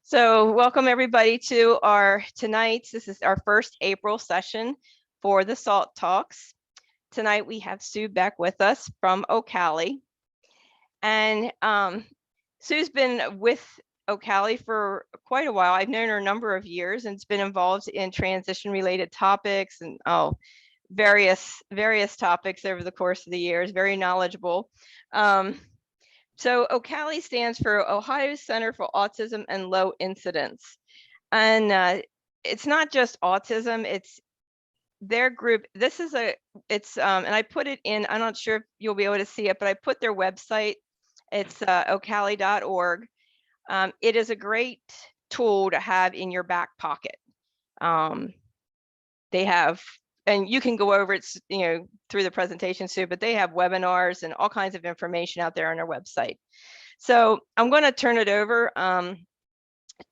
So welcome everybody to this is our first April session for the SALT Talks. Tonight we have Sue Beck with us from OCALI. And Sue's been with OCALI for quite a while. I've known her a number of years and has been involved in transition related topics and various topics over the course of the years, very knowledgeable. So OCALI stands for Ohio Center for Autism and Low Incidence. And it's not just autism, it's their group. And I put it in, I'm not sure if you'll be able to see it, but I put their website. It's ocali.org. It is a great tool to have in your back pocket. They have, and you can go over it, through the presentation, Sue, but they have webinars and all kinds of information out there on their website. So I'm going to turn it over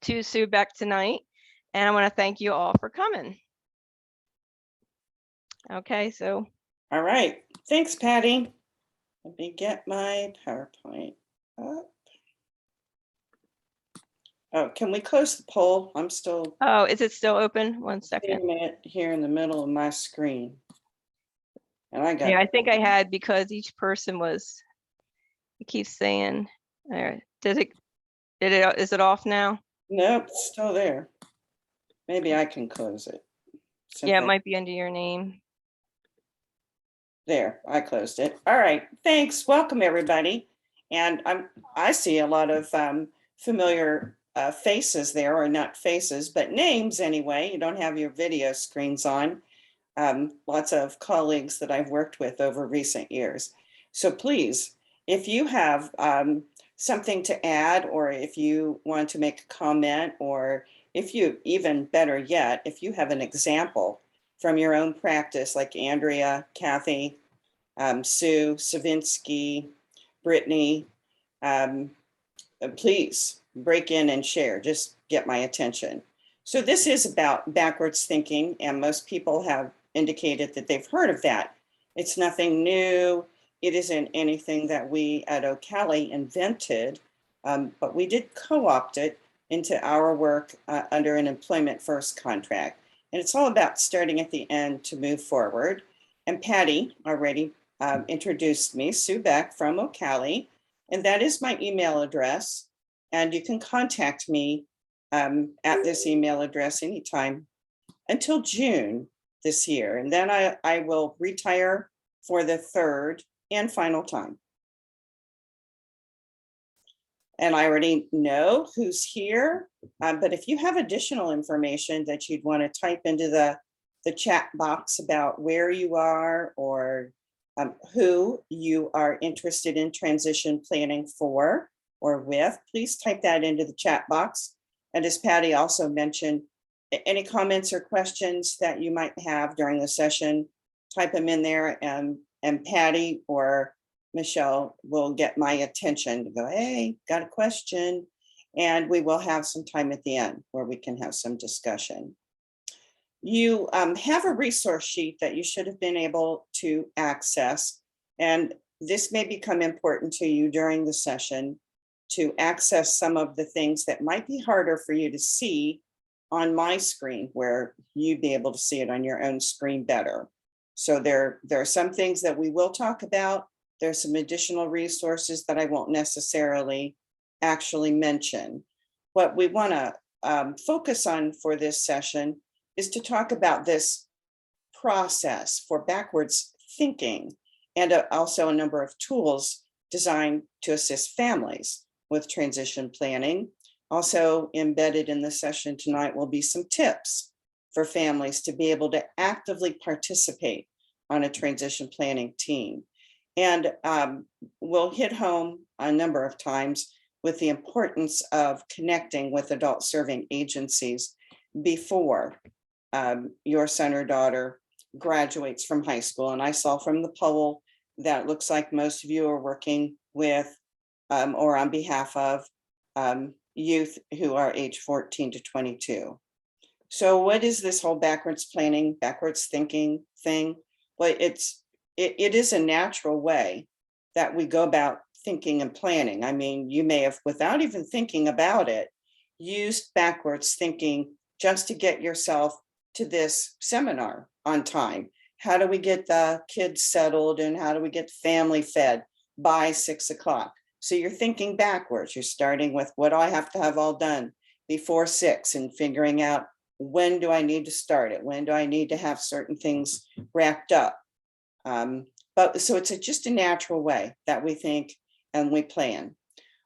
to Sue Beck tonight, and I want to thank you all for coming. Okay, so. All right, thanks, Patty. Let me get my PowerPoint up. Oh, can we close the poll? I'm still. Oh, is it still open? 1 second. A minute here in the middle of my screen. And I got. Yeah, I think I had, because each person was. It keeps saying. Is it off now? Nope, it's still there. Maybe I can close it. Yeah, it might be under your name. There, I closed it. All right, thanks. Welcome everybody. And I see a lot of familiar faces there, or not faces, but names anyway. You don't have your video screens on. Lots of colleagues that I've worked with over recent years. So please, if you have something to add, or if you want to make a comment, or if you, even better yet, if you have an example from your own practice, like Andrea, Kathy, Sue, Savinsky, Brittany, please break in and share, just get my attention. So this is about backwards thinking, and most people have indicated that they've heard of that. It's nothing new. It isn't anything that we at OCALI invented, but we did co-opt it into our work under an employment first contract. And it's all about starting at the end to move forward. And Patty already introduced me, Sue Beck from OCALI, and that is my email address. And you can contact me at this email address anytime until June this year. And then I will retire for the third and final time. And I already know who's here, but if you have additional information that you'd want to type into the chat box about where you are, or who you are interested in transition planning for or with, please type that into the chat box. And as Patty also mentioned, any comments or questions that you might have during the session, type them in there, and Patty or Michelle will get my attention to go, hey, got a question. And we will have some time at the end where we can have some discussion. You have a resource sheet that you should have been able to access. And this may become important to you during the session to access some of the things that might be harder for you to see on my screen, where you'd be able to see it on your own screen better. So there are some things that we will talk about. There's some additional resources that I won't necessarily actually mention. What we want to focus on for this session is to talk about this process for backwards thinking, and also a number of tools designed to assist families with transition planning. Also embedded in the session tonight will be some tips for families to be able to actively participate on a transition planning team. And we'll hit home a number of times with the importance of connecting with adult serving agencies before your son or daughter graduates from high school. And I saw from the poll that it looks like most of you are working with or on behalf of youth who are age 14 to 22. So what is this whole backwards planning, backwards thinking thing? Well, it is a natural way that we go about thinking and planning. I mean, you may have, without even thinking about it, used backwards thinking just to get yourself to this seminar on time? How do we get the kids settled and how do we get the family fed by 6 o'clock? So you're thinking backwards. You're starting with what do I have to have all done before 6 and figuring out when do I need to start it? When do I need to have certain things wrapped up? But so it's just a natural way that we think and we plan,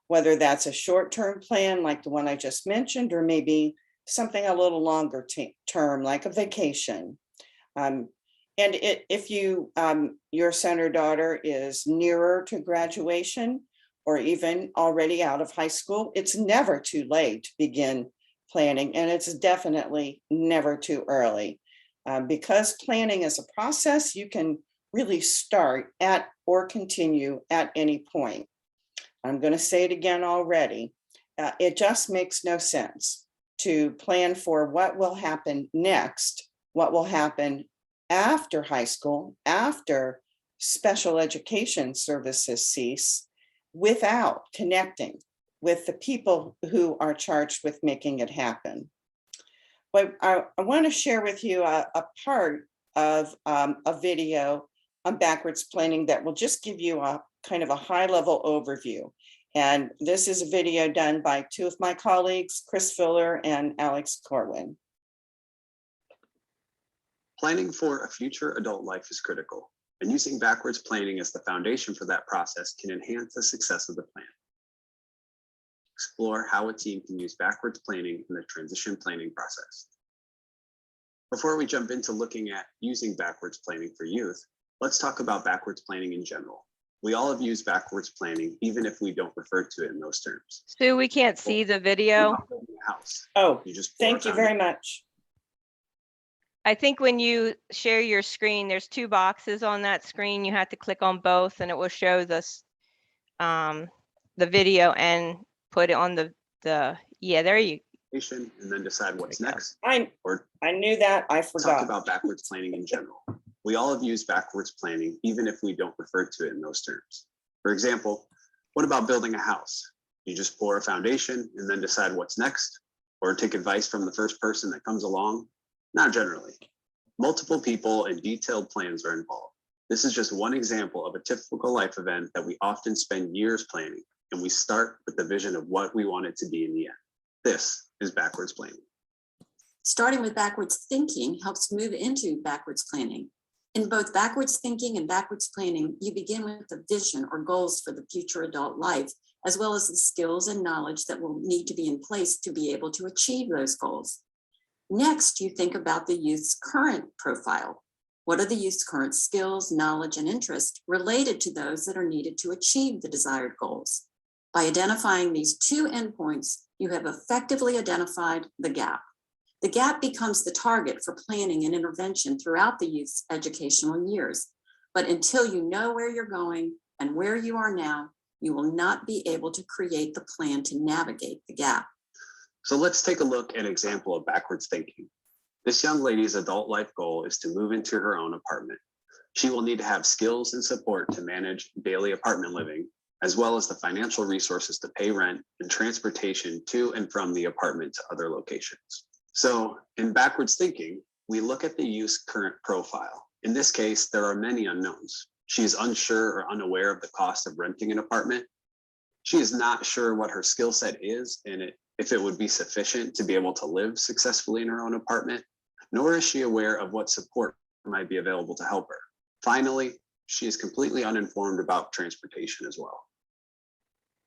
whether that's a short-term plan like the one I just mentioned, or maybe something a little longer term, like a vacation. And if your son or daughter is nearer to graduation or even already out of high school, it's never too late to begin planning, and it's definitely never too early. Because planning is a process, you can really start at or continue at any point. I'm going to say it again already. It just makes no sense to plan for what will happen next, what will happen after high school, after special education services cease, without connecting with the people who are charged with making it happen. But I want to share with you a part of a video on backwards planning that will just give you a kind of a high-level overview. And this is a video done by two of my colleagues, Chris Fuller and Alex Corwin. Planning for a future adult life is critical, and using backwards planning as the foundation for that process can enhance the success of the plan. Explore how a team can use backwards planning in the transition planning process. Before we jump into looking at using backwards planning for youth, let's talk about backwards planning in general. We all have used backwards planning, even if we don't refer to it in those terms. Sue, we can't see the video. House. Oh, You just thank you very much. I think when you share your screen, there's two boxes on that screen. You have to click on both and it will show this, the video and put it on yeah, there you And then decide what's There we go. next. I knew that, I Talk forgot. about backwards planning in general. We all have used backwards planning, even if we don't refer to it in those terms. For example, what about building a house? You just pour a foundation and then decide what's next, or take advice from the first person that comes along? Not generally. Multiple people and detailed plans are involved. This is just one example of a typical life event that we often spend years planning, and we start with the vision of what we want it to be in the end. This is backwards planning. Starting with backwards thinking helps move into backwards planning. In both backwards thinking and backwards planning, you begin with the vision or goals for the future adult life, as well as the skills and knowledge that will need to be in place to be able to achieve those goals. Next, you think about the youth's current profile. What are the youth's current skills, knowledge, and interests related to those that are needed to achieve the desired goals? By identifying these two endpoints, you have effectively identified the gap. The gap becomes the target for planning and intervention throughout the youth's educational years. But until you know where you're going and where you are now, you will not be able to create the plan to navigate the gap. So let's take a look at an example of backwards thinking. This young lady's adult life goal is to move into her own apartment. She will need to have skills and support to manage daily apartment living, as well as the financial resources to pay rent and transportation to and from the apartment to other locations. So in backwards thinking, we look at the youth's current profile. In this case, there are many unknowns. She is unsure or unaware of the cost of renting an apartment. She is not sure what her skill set is and if it would be sufficient to be able to live successfully in her own apartment, nor is she aware of what support might be available to help her. Finally, she is completely uninformed about transportation as well.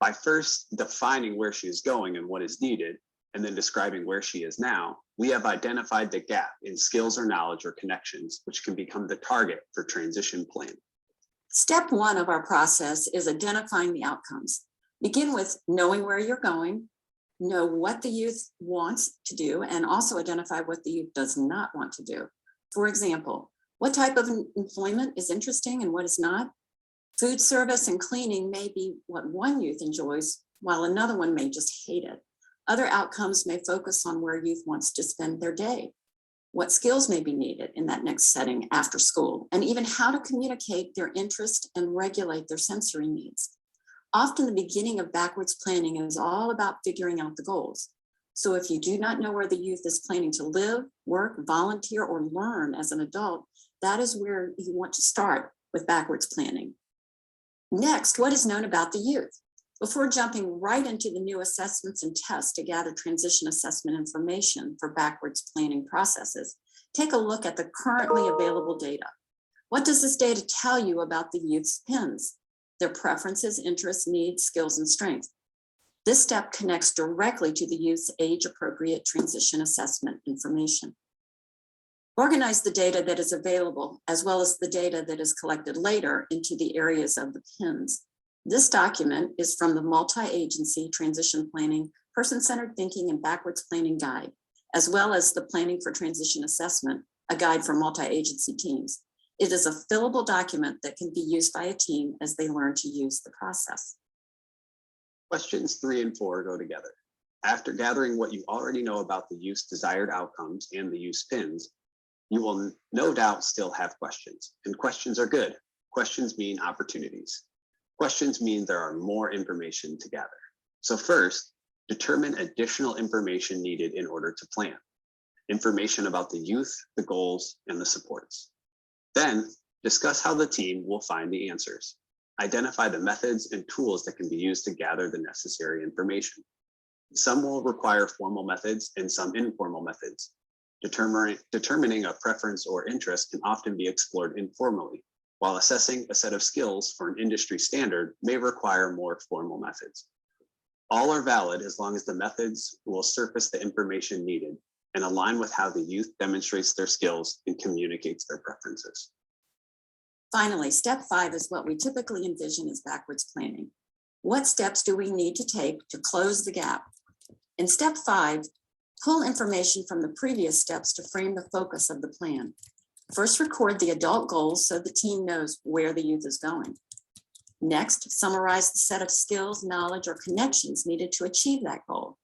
By first defining where she is going and what is needed, and then describing where she is now, we have identified the gap in skills or knowledge or connections, which can become the target for transition planning. Step one of our process is identifying the outcomes. Begin with knowing where you're going, know what the youth wants to do, and also identify what the youth does not want to do. For example, what type of employment is interesting and what is not? Food service and cleaning may be what one youth enjoys, while another one may just hate it. Other outcomes may focus on where youth wants to spend their day, what skills may be needed in that next setting after school, and even how to communicate their interest and regulate their sensory needs. Often the beginning of backwards planning is all about figuring out the goals. So if you do not know where the youth is planning to live, work, volunteer, or learn as an adult, that is where you want to start with backwards planning. Next, what is known about the youth? Before jumping right into the new assessments and tests to gather transition assessment information for backwards planning processes, take a look at the currently available data. What does this data tell you about the youth's PINs, their preferences, interests, needs, skills, and strengths? This step connects directly to the youth's age-appropriate transition assessment information. Organize the data that is available, as well as the data that is collected later, into the areas of the PINs. This document is from the Multi-Agency Transition Planning, Person-Centered Thinking, and Backwards Planning Guide, as well as the Planning for Transition Assessment, a guide for multi-agency teams. It is a fillable document that can be used by a team as they learn to use the process. Questions 3 and 4 go together. After gathering what you already know about the youth's desired outcomes and the youth's PINs, you will no doubt still have questions, and questions are good. Questions mean opportunities. Questions mean there are more information to gather. So first, determine additional information needed in order to plan. Information about the youth, the goals, and the supports. Then, discuss how the team will find the answers. Identify the methods and tools that can be used to gather the necessary information. Some will require formal methods and some informal methods. Determining a preference or interest can often be explored informally, while assessing a set of skills for an industry standard may require more formal methods. All are valid as long as the methods will surface the information needed and align with how the youth demonstrates their skills and communicates their preferences. Finally, step 5 is what we typically envision as backwards planning. What steps do we need to take to close the gap? In step 5, pull information from the previous steps to frame the focus of the plan. First, record the adult goals so the team knows where the youth is going. Next, summarize the set of skills, knowledge, or connections needed to achieve that goal.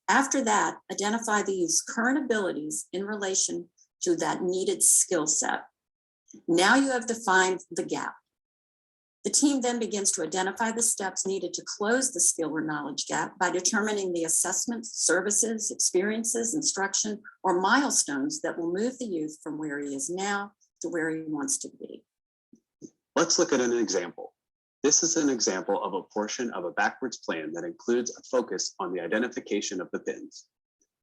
After that, identify the youth's current abilities in relation to that needed skill set. Now you have defined the gap. The team then begins to identify the steps needed to close the skill or knowledge gap by determining the assessments, services, experiences, instruction, or milestones that will move the youth from where he is now to where he wants to be. Let's look at an example. This is an example of a portion of a backwards plan that includes a focus on the identification of the PINs.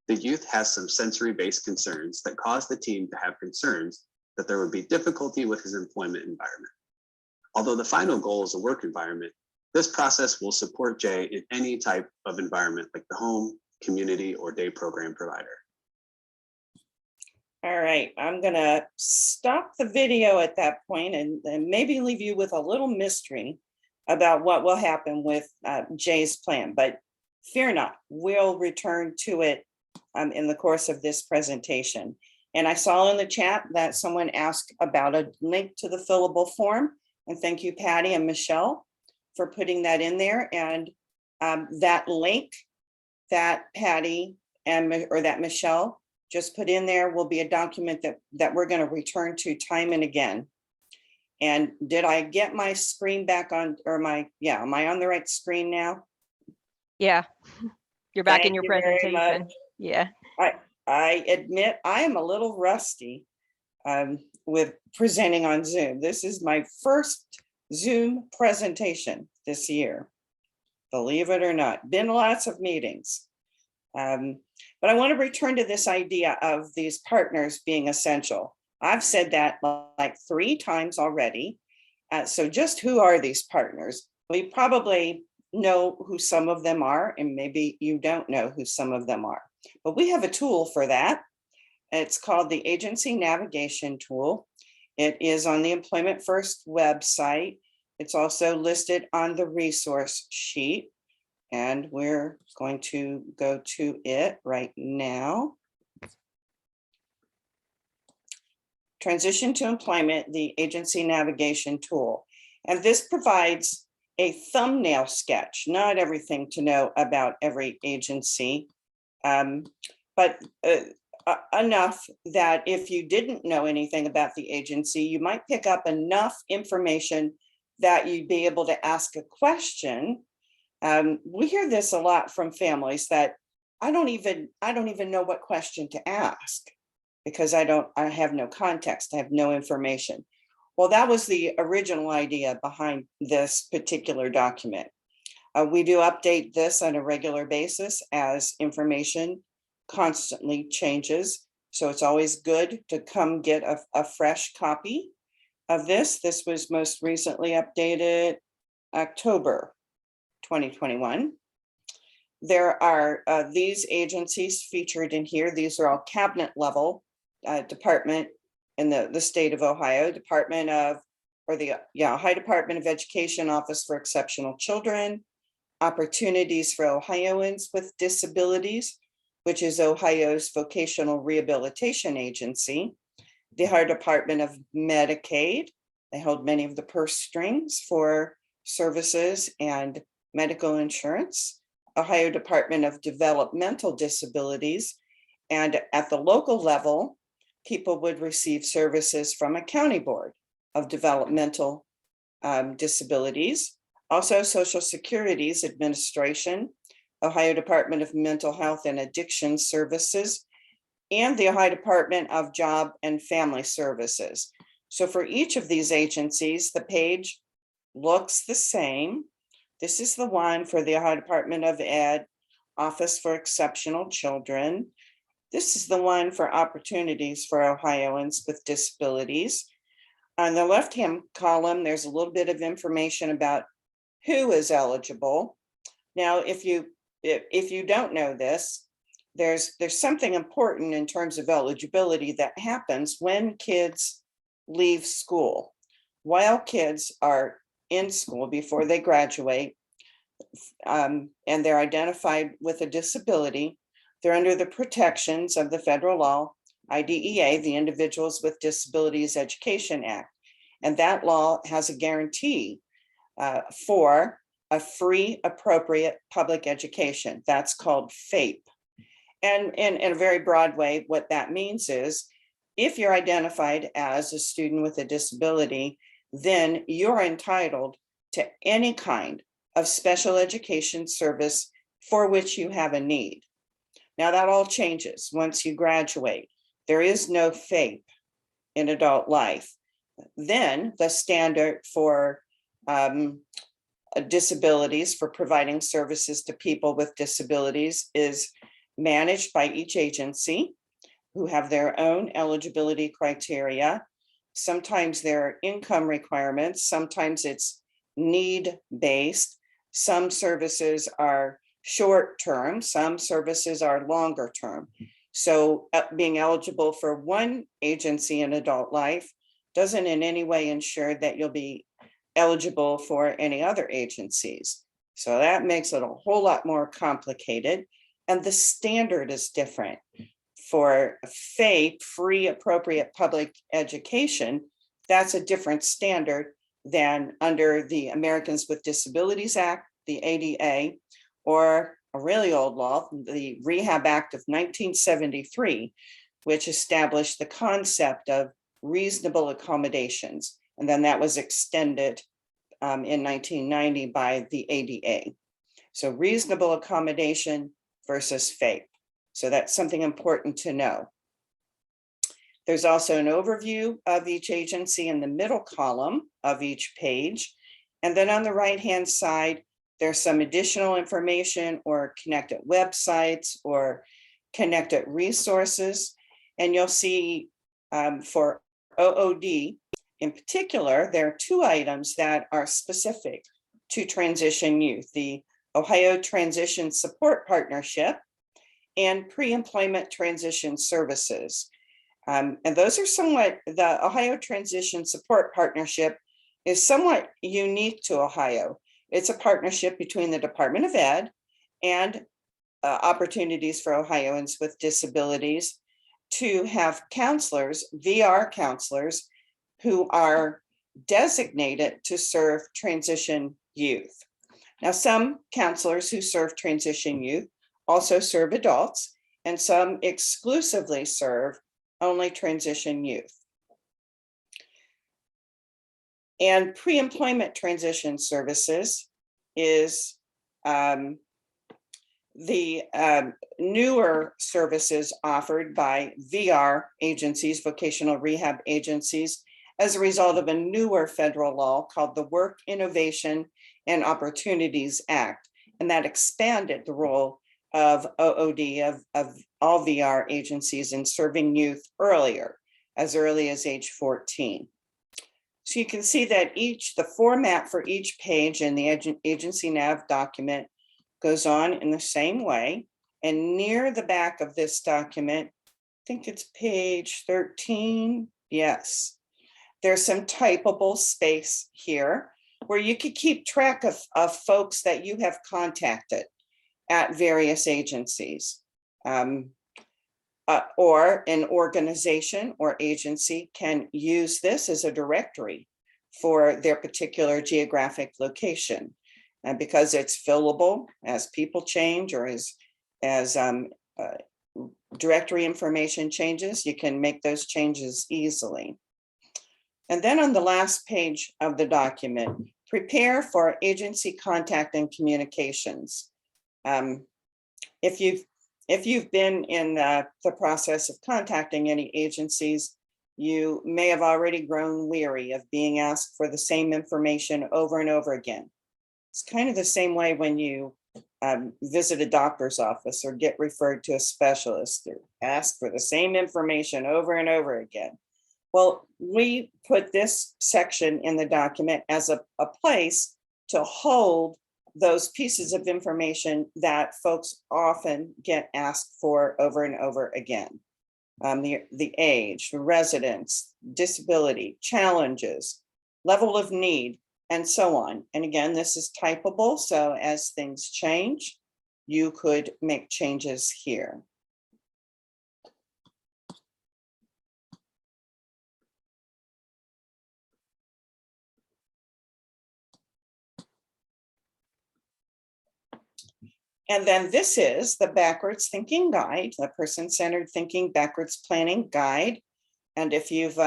The youth has some sensory-based concerns that cause the team to have concerns that there would be difficulty with his employment environment. Although the final goal is a work environment, this process will support Jay in any type of environment like the home, community, or day program provider. All right, I'm gonna stop the video at that point and maybe leave you with a little mystery about what will happen with Jay's plan, but fear not, we'll return to it in the course of this presentation. And I saw in the chat that someone asked about a link to the fillable form. And thank you, Patty and Michelle, for putting that in there. And that link that Patty or that Michelle just put in there will be a document that we're going to return to time and again. And did I get my screen back on, or am I on the right screen now? Yeah, you're back in Thank your you very presentation. much. Yeah. I admit I am a little rusty with presenting on Zoom. This is my first Zoom presentation this year, believe it or not. Been lots of meetings. But I want to return to this idea of these partners being essential. I've said that like 3 times already. So just who are these partners? We probably know who some of them are, and maybe you don't know who some of them are. But we have a tool for that. It's called the Agency Navigation Tool. It is on the Employment First website. It's also listed on the resource sheet. And we're going to go to it right now. Transition to Employment, the Agency Navigation Tool. And this provides a thumbnail sketch, not everything to know about every agency, but enough that if you didn't know anything about the agency, you might pick up enough information that you'd be able to ask a question. We hear this a lot from families that I don't even know what question to ask because I have no context. I have no information. Well, that was the original idea behind this particular document. We do update this on a regular basis as information constantly changes. So it's always good to come get a fresh copy of this. This was most recently updated October 2021. There are these agencies featured in here. These are all cabinet level department in the state of Ohio, Ohio Department of Education Office for Exceptional Children, Opportunities for Ohioans with Disabilities, which is Ohio's vocational rehabilitation agency, the Ohio Department of Medicaid. They hold many of the purse strings for services and medical insurance, Ohio Department of Developmental Disabilities, and at the local level, people would receive services from a county board of developmental disabilities. Also, Social Security's Administration, Ohio Department of Mental Health and Addiction Services, and the Ohio Department of Job and Family Services. So for each of these agencies, the page looks the same. This is the one for the Ohio Department of Ed, Office for Exceptional Children. This is the one for Opportunities for Ohioans with Disabilities. On the left-hand column, there's a little bit of information about who is eligible. Now, if you don't know this, there's something important in terms of eligibility that happens when kids leave school. While kids are in school before they graduate, and they're identified with a disability, they're under the protections of the federal law, IDEA, the Individuals with Disabilities Education Act. And that law has a guarantee for a free, appropriate public education. That's called FAPE. And in a very broad way, what that means is if you're identified as a student with a disability, then you're entitled to any kind of special education service for which you have a need. Now that all changes once you graduate. There is no FAPE in adult life. Then the standard for disabilities, for providing services to people with disabilities, is managed by each agency who have their own eligibility criteria. Sometimes there are income requirements, sometimes it's need-based. Some services are short-term, some services are longer-term. So being eligible for one agency in adult life doesn't in any way ensure that you'll be eligible for any other agencies. So that makes it a whole lot more complicated. And the standard is different. For FAPE, free appropriate public education, that's a different standard than under the Americans with Disabilities Act, the ADA, or a really old law, the Rehab Act of 1973, which established the concept of reasonable accommodations. And then that was extended in 1990 by the ADA. So reasonable accommodation versus FAPE. So that's something important to know. There's also an overview of each agency in the middle column of each page. And then on the right-hand side, there's some additional information or connected websites or connected resources. And you'll see for OOD in particular, there are two items that are specific to transition youth: the Ohio Transition Support Partnership and Pre-Employment Transition Services. And those are somewhat, the Ohio Transition Support Partnership is somewhat unique to Ohio. It's a partnership between the Department of Ed and Opportunities for Ohioans with Disabilities to have counselors, VR counselors, who are designated to serve transition youth. Now, some counselors who serve transition youth also serve adults, and some exclusively serve only transition youth. And pre-employment transition services is the newer services offered by VR agencies, vocational rehab agencies, as a result of a newer federal law called the Work Innovation and Opportunities Act. And that expanded the role of OOD, of all VR agencies in serving youth earlier, as early as age 14. So you can see that the format for each page in the agency nav document goes on in the same way. And near the back of this document, I think it's page 13, yes, there's some typable space here where you could keep track of folks that you have contacted at various agencies. Or an organization or agency can use this as a directory for their particular geographic location. And because it's fillable as people change or as directory information changes, you can make those changes easily. And then on the last page of the document, prepare for agency contact and communications. If you've been in the process of contacting any agencies, you may have already grown weary of being asked for the same information over and over again. It's kind of the same way when you visit a doctor's office or get referred to a specialist or ask for the same information over and over again. Well, we put this section in the document as a place to hold those pieces of information that folks often get asked for over and over again. The age, the residence, disability, challenges, level of need, and so on. And again, this is typable, so as things change, you could make changes here. And then this is the backwards thinking guide, the person-centered thinking backwards planning guide. And if you've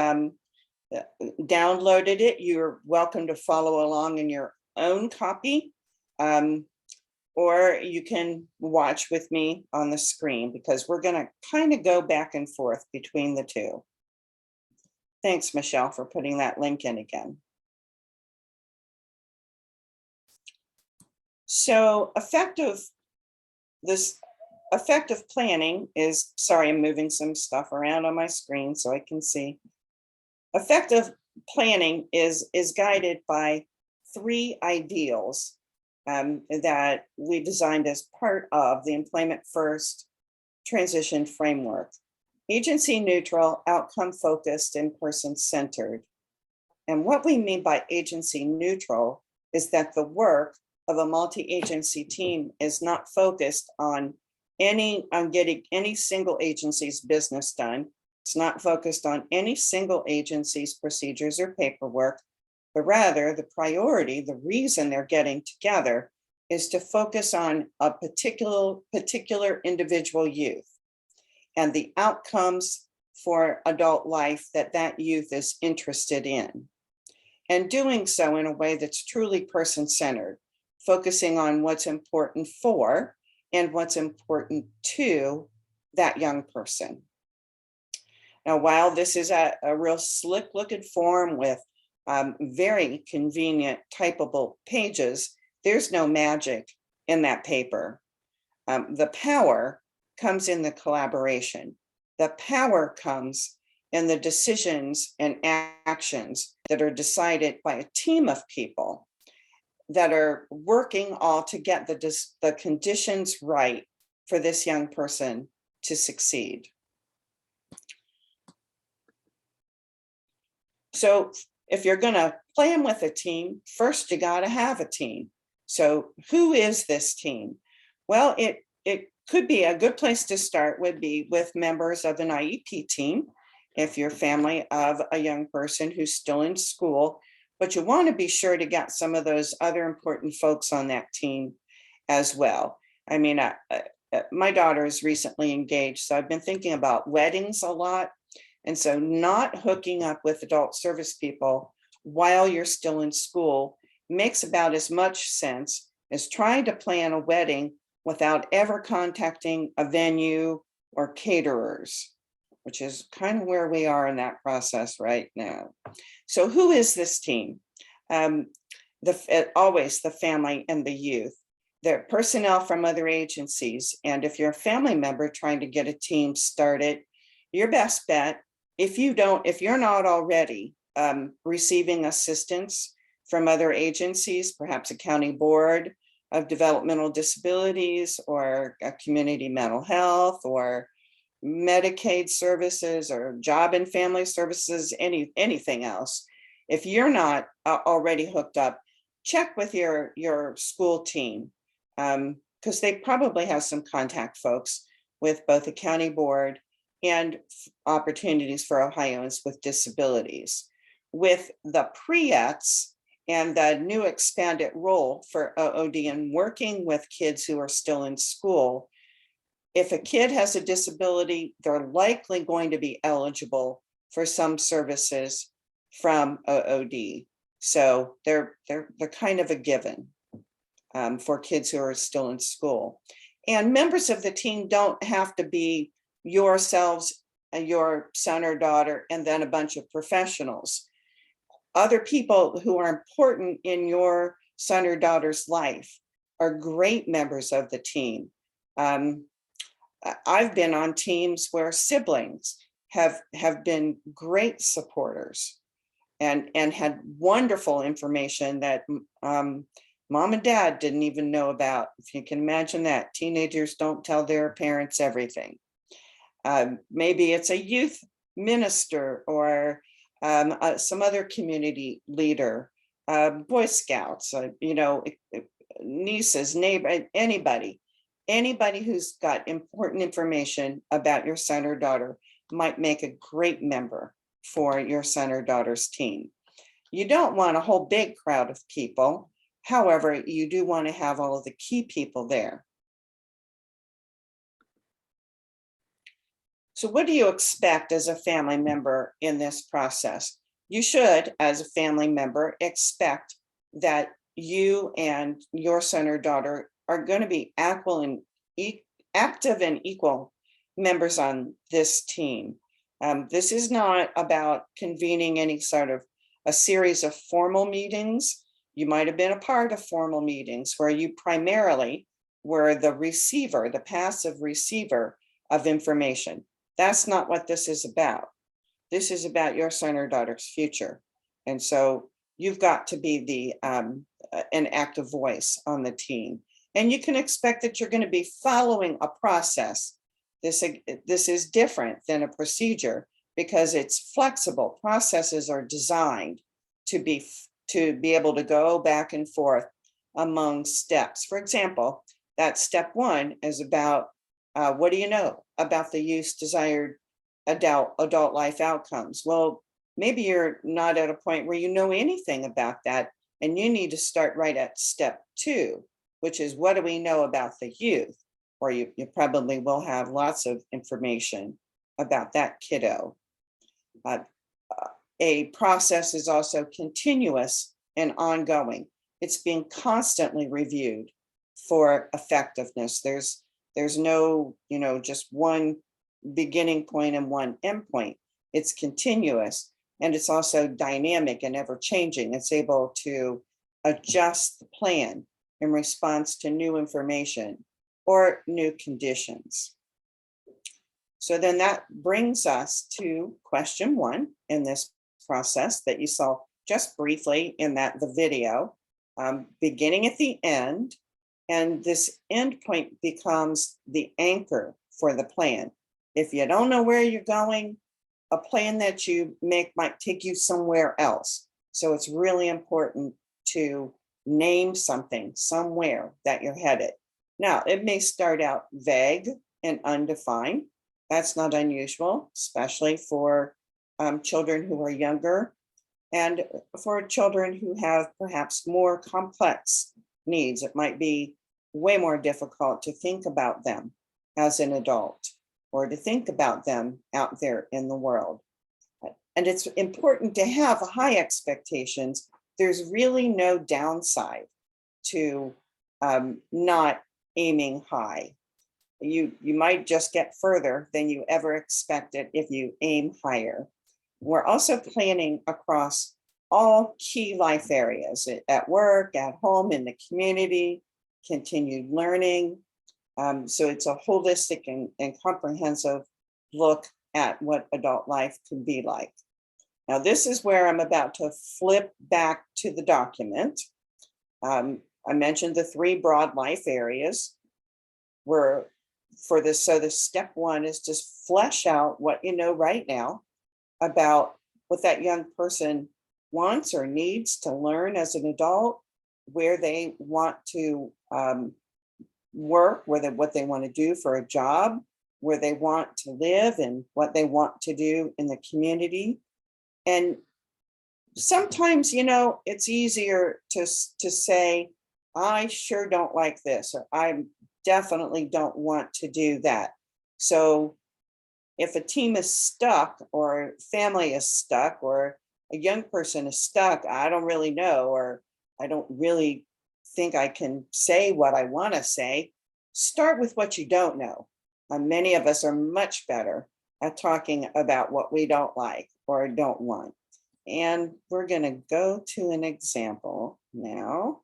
downloaded it, you're welcome to follow along in your own copy, or you can watch with me on the screen because we're going to kind of go back and forth between the two. Thanks, Michelle, for putting that link in again. So effective planning is, sorry, I'm moving some stuff around on my screen so I can see. Effective planning is guided by 3 ideals that we designed as part of the Employment First transition framework. Agency neutral, outcome focused, and person centered. And what we mean by agency neutral is that the work of a multi-agency team is not focused on getting any single agency's business done. It's not focused on any single agency's procedures or paperwork, but rather the priority, the reason they're getting together is to focus on a particular individual youth and the outcomes for adult life that youth is interested in. And doing so in a way that's truly person-centered, focusing on what's important for and what's important to that young person. Now, while this is a real slick looking form with very convenient typable pages, there's no magic in that paper. The power comes in the collaboration. The power comes in the decisions and actions that are decided by a team of people that are working all to get the conditions right for this young person to succeed. So if you're going to plan with a team, first you got to have a team. So who is this team? Well, it could be a good place to start would be with members of an IEP team. If you're family of a young person who's still in school, but you want to be sure to get some of those other important folks on that team as well. I mean, my daughter is recently engaged, so I've been thinking about weddings a lot. And so not hooking up with adult service people while you're still in school makes about as much sense as trying to plan a wedding without ever contacting a venue or caterers, which is kind of where we are in that process right now. So who is this team? Always the family and the youth. They're personnel from other agencies. And if you're a family member trying to get a team started, your best bet, if you're not already receiving assistance from other agencies, perhaps a county board of developmental disabilities or a community mental health or Medicaid services or job and family services, anything else. If you're not already hooked up, check with your school team, because they probably have some contact folks with both the county board and opportunities for Ohioans with disabilities. With the pre-ETs and the new expanded role for OOD and working with kids who are still in school, if a kid has a disability, they're likely going to be eligible for some services from OOD. So they're kind of a given for kids who are still in school. And members of the team don't have to be yourselves, your son or daughter, and then a bunch of professionals. Other people who are important in your son or daughter's life are great members of the team. I've been on teams where siblings have been great supporters and had wonderful information that mom and dad didn't even know about. If you can imagine that, teenagers don't tell their parents everything. Maybe it's a youth minister or some other community leader, Boy Scouts, nieces, neighbor, anybody who's got important information about your son or daughter might make a great member for your son or daughter's team. You don't want a whole big crowd of people. However, you do want to have all of the key people there. So what do you expect as a family member in this process? You should, as a family member, expect that you and your son or daughter are going to be active and equal members on this team. This is not about convening any sort of a series of formal meetings. You might have been a part of formal meetings where you primarily were the receiver, the passive receiver of information. That's not what this is about. This is about your son or daughter's future. And so you've got to be an active voice on the team. And you can expect that you're going to be following a process. This is different than a procedure because it's flexible. Processes are designed to be able to go back and forth among steps. For example, that step one is about what do you know about the youth's desired adult life outcomes? Well, maybe you're not at a point where you know anything about that, and you need to start right at step two, which is what do we know about the youth? Or you probably will have lots of information about that kiddo. A process is also continuous and ongoing. It's being constantly reviewed for effectiveness. There's no, just one beginning point and one end point. It's continuous, and it's also dynamic and ever changing. It's able to adjust the plan in response to new information or new conditions. So then that brings us to question one in this process that you saw just briefly in the video, beginning at the end. And this endpoint becomes the anchor for the plan. If you don't know where you're going, a plan that you make might take you somewhere else. So it's really important to name something somewhere that you're headed. Now, it may start out vague and undefined. That's not unusual, especially for children who are younger and for children who have perhaps more complex needs. It might be way more difficult to think about them as an adult or to think about them out there in the world. And it's important to have high expectations. There's really no downside to not aiming high. You might just get further than you ever expected if you aim higher. We're also planning across all key life areas at work, at home, in the community, continued learning. So it's a holistic and comprehensive look at what adult life could be like. Now, this is where I'm about to flip back to the document. I mentioned the 3 broad life areas were for this. So the step 1 is just flesh out what you know right now about what that young person wants or needs to learn as an adult, where they want to work, what they want to do for a job, where they want to live, and what they want to do in the community. And sometimes, it's easier to say, I sure don't like this, or I definitely don't want to do that. So if a team is stuck, or family is stuck, or a young person is stuck, I don't really know, or I don't really think I can say what I want to say. Start with what you don't know. Many of us are much better at talking about what we don't like or don't want. And we're going to go to an example now.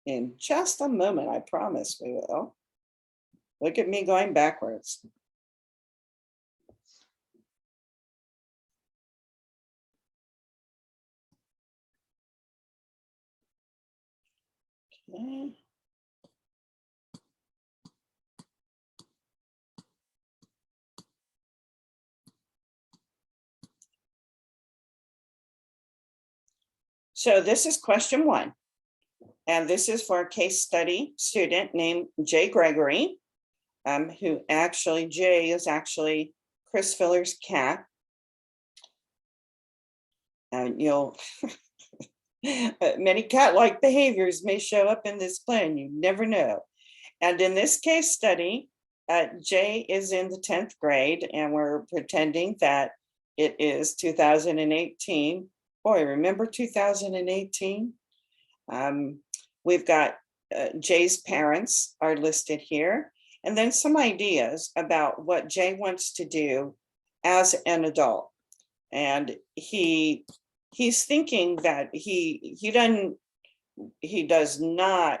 In just a moment, I promise we will. Look at me going backwards. Okay. So this is question 1. And this is for a case study student named Jay Gregory, who actually, Jay is actually Chris Filler's cat. And many cat-like behaviors may show up in this plan, you never know. And in this case study, Jay is in the 10th grade, and we're pretending that it is 2018. Boy, remember 2018? We've got Jay's parents are listed here, and then some ideas about what Jay wants to do as an adult. And he's thinking that he does not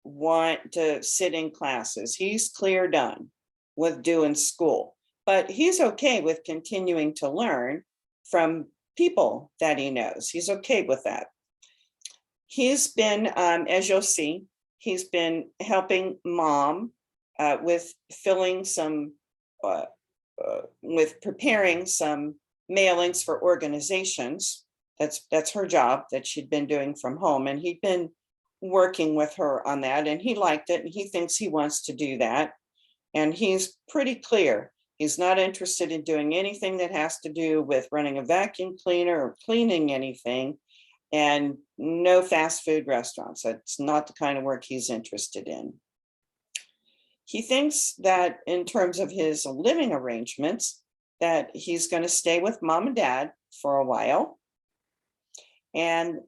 want to sit in classes. He's clear done with doing school, but he's okay with continuing to learn from people that he knows. He's okay with that. He's been, as you'll see, he's been helping mom with filling some, with preparing some mailings for organizations. That's her job that she'd been doing from home. And he'd been working with her on that, and he liked it, and he thinks he wants to do that. And he's pretty clear. He's not interested in doing anything that has to do with running a vacuum cleaner or cleaning anything, and no fast food restaurants. That's not the kind of work he's interested in. He thinks that in terms of his living arrangements, that he's going to stay with mom and dad for a while, and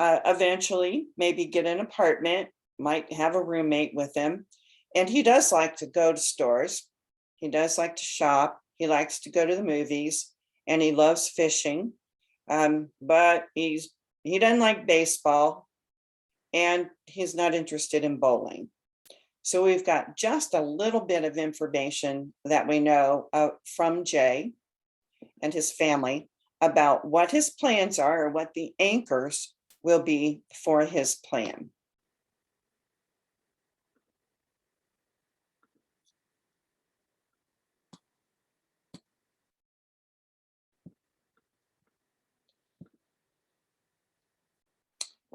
eventually maybe get an apartment, might have a roommate with him. And he does like to go to stores. He does like to shop. He likes to go to the movies, and he loves fishing. But he doesn't like baseball, and he's not interested in bowling. So we've got just a little bit of information that we know from Jay and his family about what his plans are, or what the anchors will be for his plan.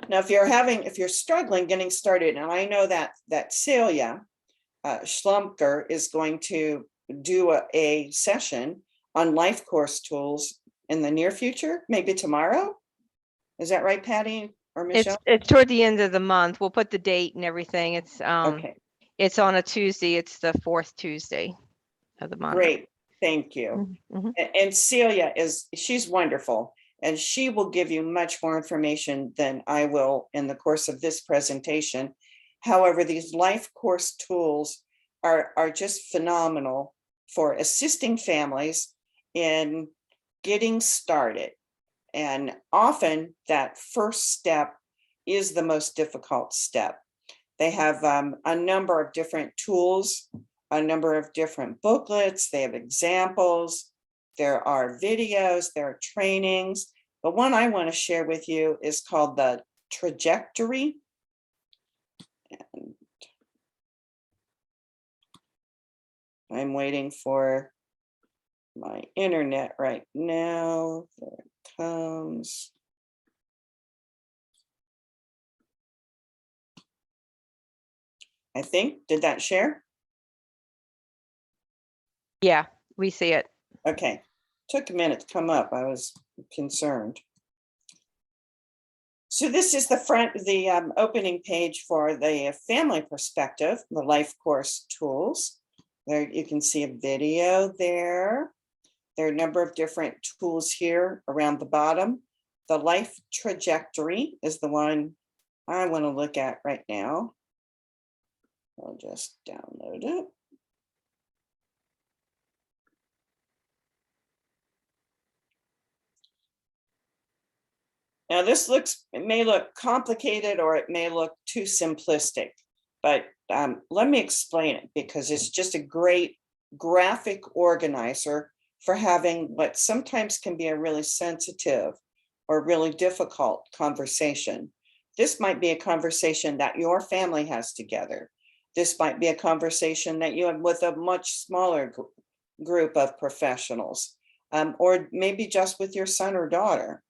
Now, if you're struggling getting started, and I know that Celia Schlumker is going to do a session on life course tools in the near future, maybe tomorrow. Is that right, Patty or Michelle? It's toward the end of the month. We'll put the date and everything. It's Okay, it's on a Tuesday. It's the 4th Tuesday of the month. great. Thank you. Mhm. And Celia she's wonderful. and she will give you much more information than I will in the course of this presentation. However, these life course tools are just phenomenal for assisting families in getting started. And often that first step is the most difficult step. They have a number of different tools, a number of different booklets, they have examples, there are videos, there are trainings. But one I want to share with you is called the Trajectory. And I'm waiting for my internet right now. There it comes. I think, did that share? Yeah, we see it. Okay, took a minute to come up. I was concerned. So this is the opening page for the family perspective, the life course tools. There you can see a video there. There are a number of different tools here around the bottom. The life trajectory is the one I want to look at right now. I'll just download it. Now this it may look complicated or it may look too simplistic, but let me explain it because it's just a great graphic organizer for having what sometimes can be a really sensitive or really difficult conversation. This might be a conversation that your family has together. This might be a conversation that you have with a much smaller group of professionals, or maybe just with your son or daughter.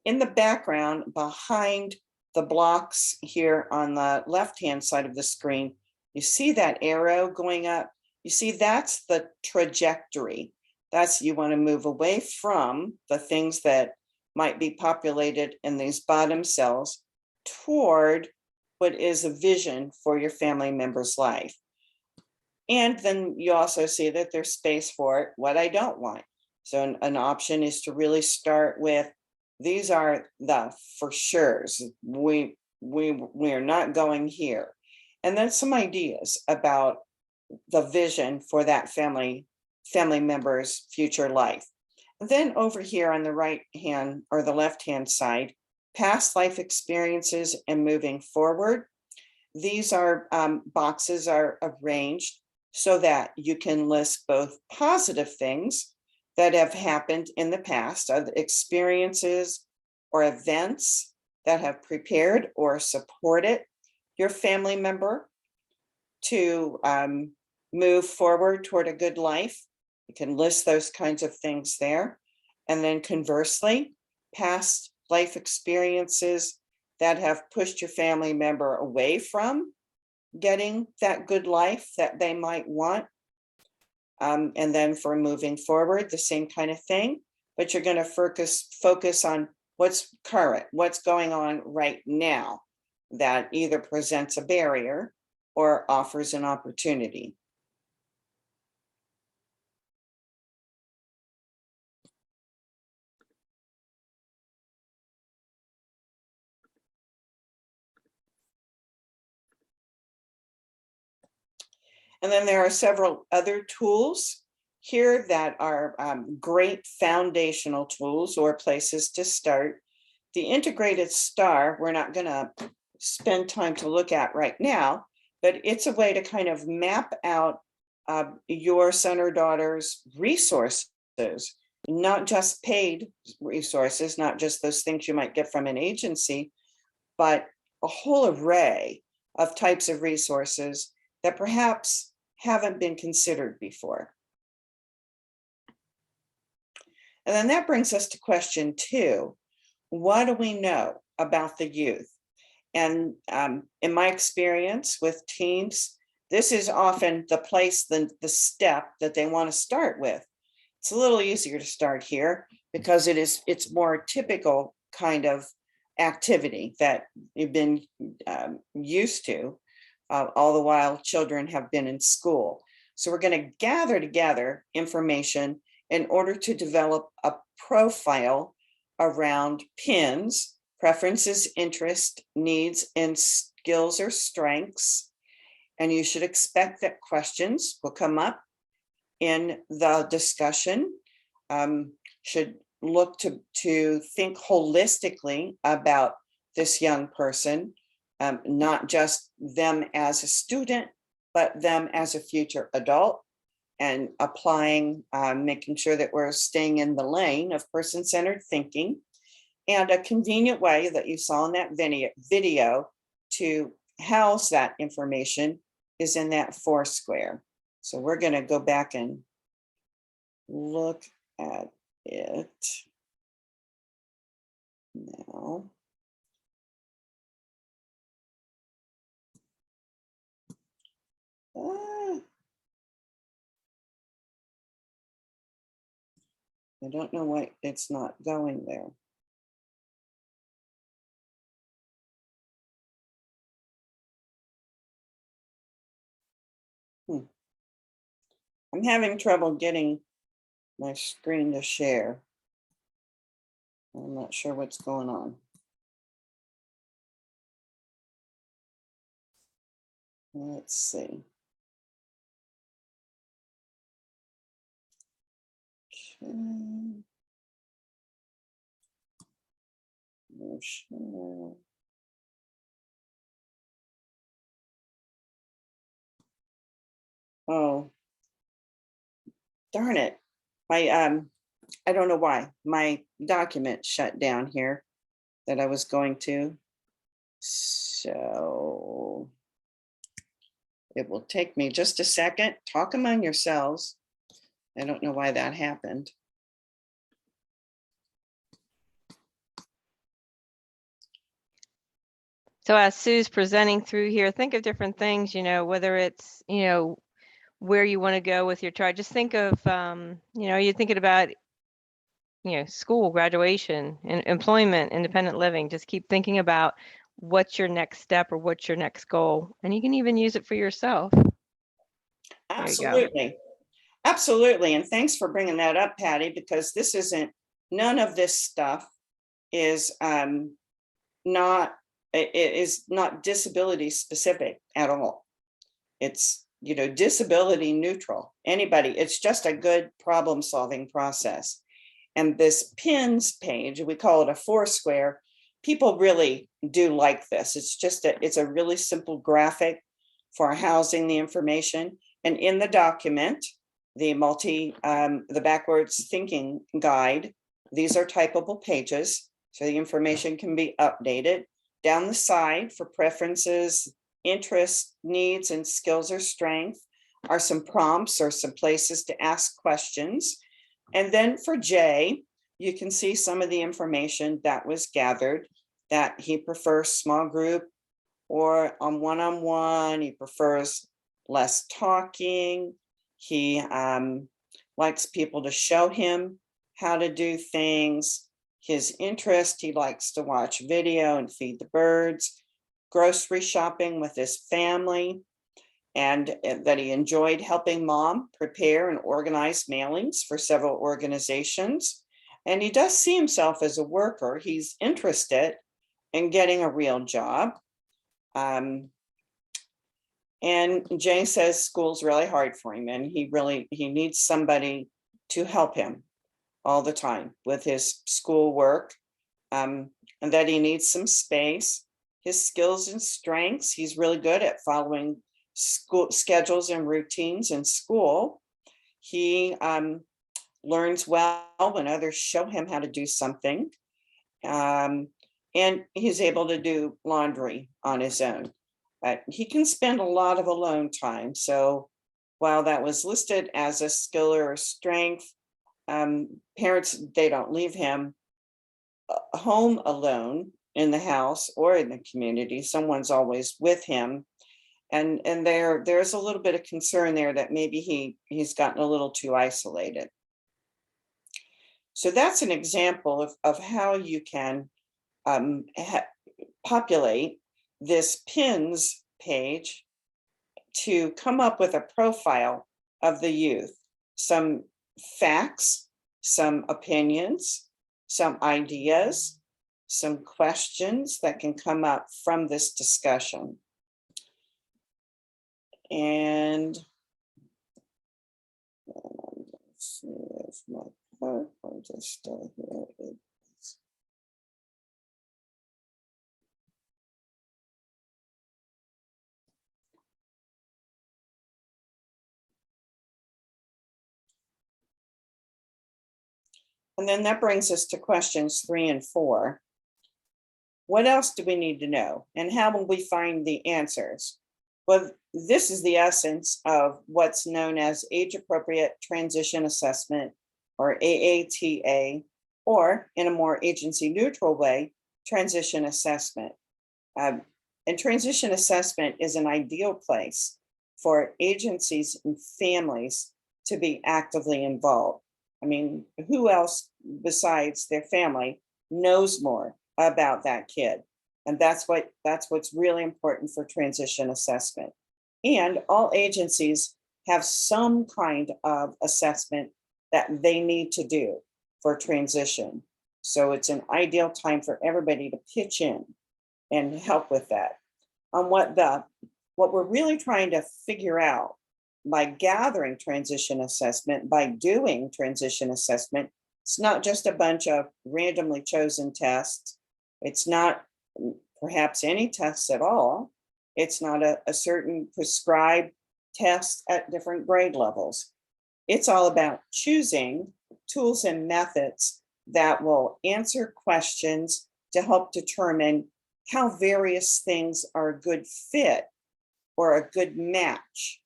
In the background, behind the blocks here on the left-hand side of the screen, you see that arrow going up? You see, that's the trajectory. That's, you want to move away from the things that might be populated in these bottom cells toward what is a vision for your family member's life. And then you also see that there's space for what I don't want. So an option is to really start with, these are the for sure's. We are not going here. And then some ideas about the vision for that family member's future life. And then over here on the right hand or the left hand side, past life experiences and moving forward. These are boxes are arranged so that you can list both positive things that have happened in the past, experiences or events that have prepared or supported your family member to move forward toward a good life. You can list those kinds of things there. And then conversely, past life experiences that have pushed your family member away from getting that good life that they might want. And then for moving forward, the same kind of thing, but you're going to focus on what's current, what's going on right now that either presents a barrier or offers an opportunity. And then there are several other tools here that are great foundational tools or places to start. The integrated star, we're not going to spend time to look at right now, but it's a way to kind of map out your son or daughter's resources, not just paid resources, not just those things you might get from an agency, but a whole array of types of resources that perhaps haven't been considered before. And then that brings us to question 2. What do we know about the youth? And in my experience with teens, this is often the place, the step that they want to start with. It's a little easier to start here because it's more typical kind of activity that you've been used to. All the while children have been in school. So we're going to gather together information in order to develop a profile around PINs, preferences, interest, needs, and skills or strengths. And you should expect that questions will come up in the discussion. Should look to think holistically about this young person, not just them as a student, but them as a future adult, and applying, making sure that we're staying in the lane of person-centered thinking. And a convenient way that you saw in that video to house that information is in that Foursquare. So we're going to go back and look at it now. I don't know why it's not going there. I'm having trouble getting my screen to share. I'm not sure what's going on. Let's see. Okay. No share. Oh, darn it. My I don't know why my document shut down here that I was going to. So it will take me just a second. Talk among yourselves. I don't know why that happened. So as Sue's presenting through here, think of different things, whether it's, where you want to go with your child. Just think of, you're thinking about, school, graduation, and employment, independent living. Just keep thinking about what's your next step or what's your next goal. And you can even use it for yourself. Absolutely. Absolutely. And thanks for bringing that up, Patty, because none of this stuff is not disability specific at all. It's, disability neutral. Anybody, it's just a good problem solving process. And this PINs page, we call it a Foursquare. People really do like this. It's a really simple graphic for housing the information. And in the document, the backwards thinking guide, these are typable pages, so the information can be updated. Down the side for preferences, interests, needs, and skills or strength are some prompts or some places to ask questions. And then for Jay, you can see some of the information that was gathered, that he prefers small group or on one-on-one. He prefers less talking. He likes people to show him how to do things. His interest, he likes to watch video and feed the birds, grocery shopping with his family, and that he enjoyed helping mom prepare and organize mailings for several organizations. And he does see himself as a worker. He's interested in getting a real job. And Jay says school's really hard for him, and he needs somebody to help him all the time with his school work, and that he needs some space. His skills and strengths, he's really good at following school schedules and routines in school. He learns well when others show him how to do something, and he's able to do laundry on his own. He can spend a lot of alone time. So while that was listed as a skill or a strength, parents, they don't leave him home alone in the house or in the community. Someone's always with him. And there's a little bit of concern there that maybe he's gotten a little too isolated. So that's an example of how you can populate this PINs page to come up with a profile of the youth, some facts, some opinions, some ideas, some questions that can come up from this discussion. And let's see if my PowerPoint is still here. And then that brings us to questions 3 and 4. What else do we need to know? And how will we find the answers? Well, this is the essence of what's known as age-appropriate transition assessment, or AATA, or in a more agency-neutral way, transition assessment. And transition assessment is an ideal place for agencies and families to be actively involved. I mean, who else besides their family knows more about that kid? And that's what's really important for transition assessment. And all agencies have some kind of assessment that they need to do for transition. So it's an ideal time for everybody to pitch in and help with that. On what we're really trying to figure out by gathering transition assessment, by doing transition assessment, it's not just a bunch of randomly chosen tests. It's not perhaps any tests at all. It's not a certain prescribed test at different grade levels. It's all about choosing tools and methods that will answer questions to help determine how various things are a good fit or a good match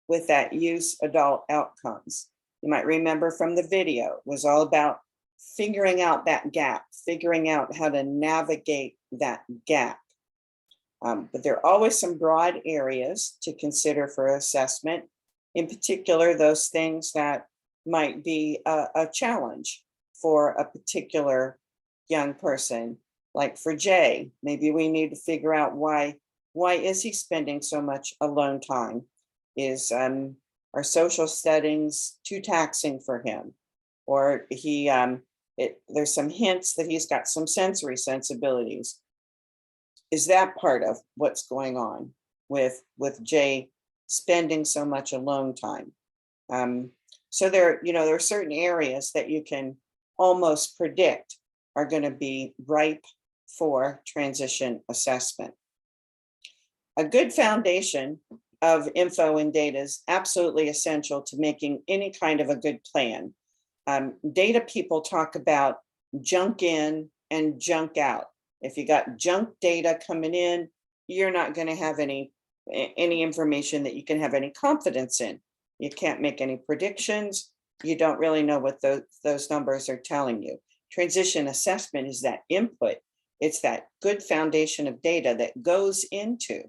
with that youth adult outcomes. You might remember from the video, it was all about figuring out that gap, figuring out how to navigate that gap. But there are always some broad areas to consider for assessment, in particular, those things that might be a challenge for a particular young person. Like for Jay, maybe we need to figure out why is he spending so much alone time? Is our social settings too taxing for him? Or there's some hints that he's got some sensory sensibilities. Is that part of what's going on with Jay spending so much alone time? So there are certain areas that you can almost predict are going to be ripe for transition assessment. A good foundation of info and data is absolutely essential to making any kind of a good plan. Data people talk about junk in and junk out. If you got junk data coming in, you're not going to have any information that you can have any confidence in. You can't make any predictions. You don't really know what those numbers are telling you. Transition assessment is that input. It's that good foundation of data that goes into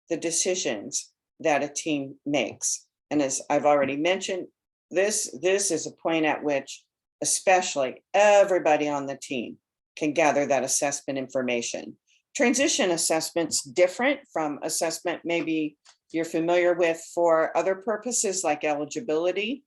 the decisions that a team makes. And as I've already mentioned, this is a point at which especially everybody on the team can gather that assessment information. Transition assessment's different from assessment maybe you're familiar with for other purposes like eligibility,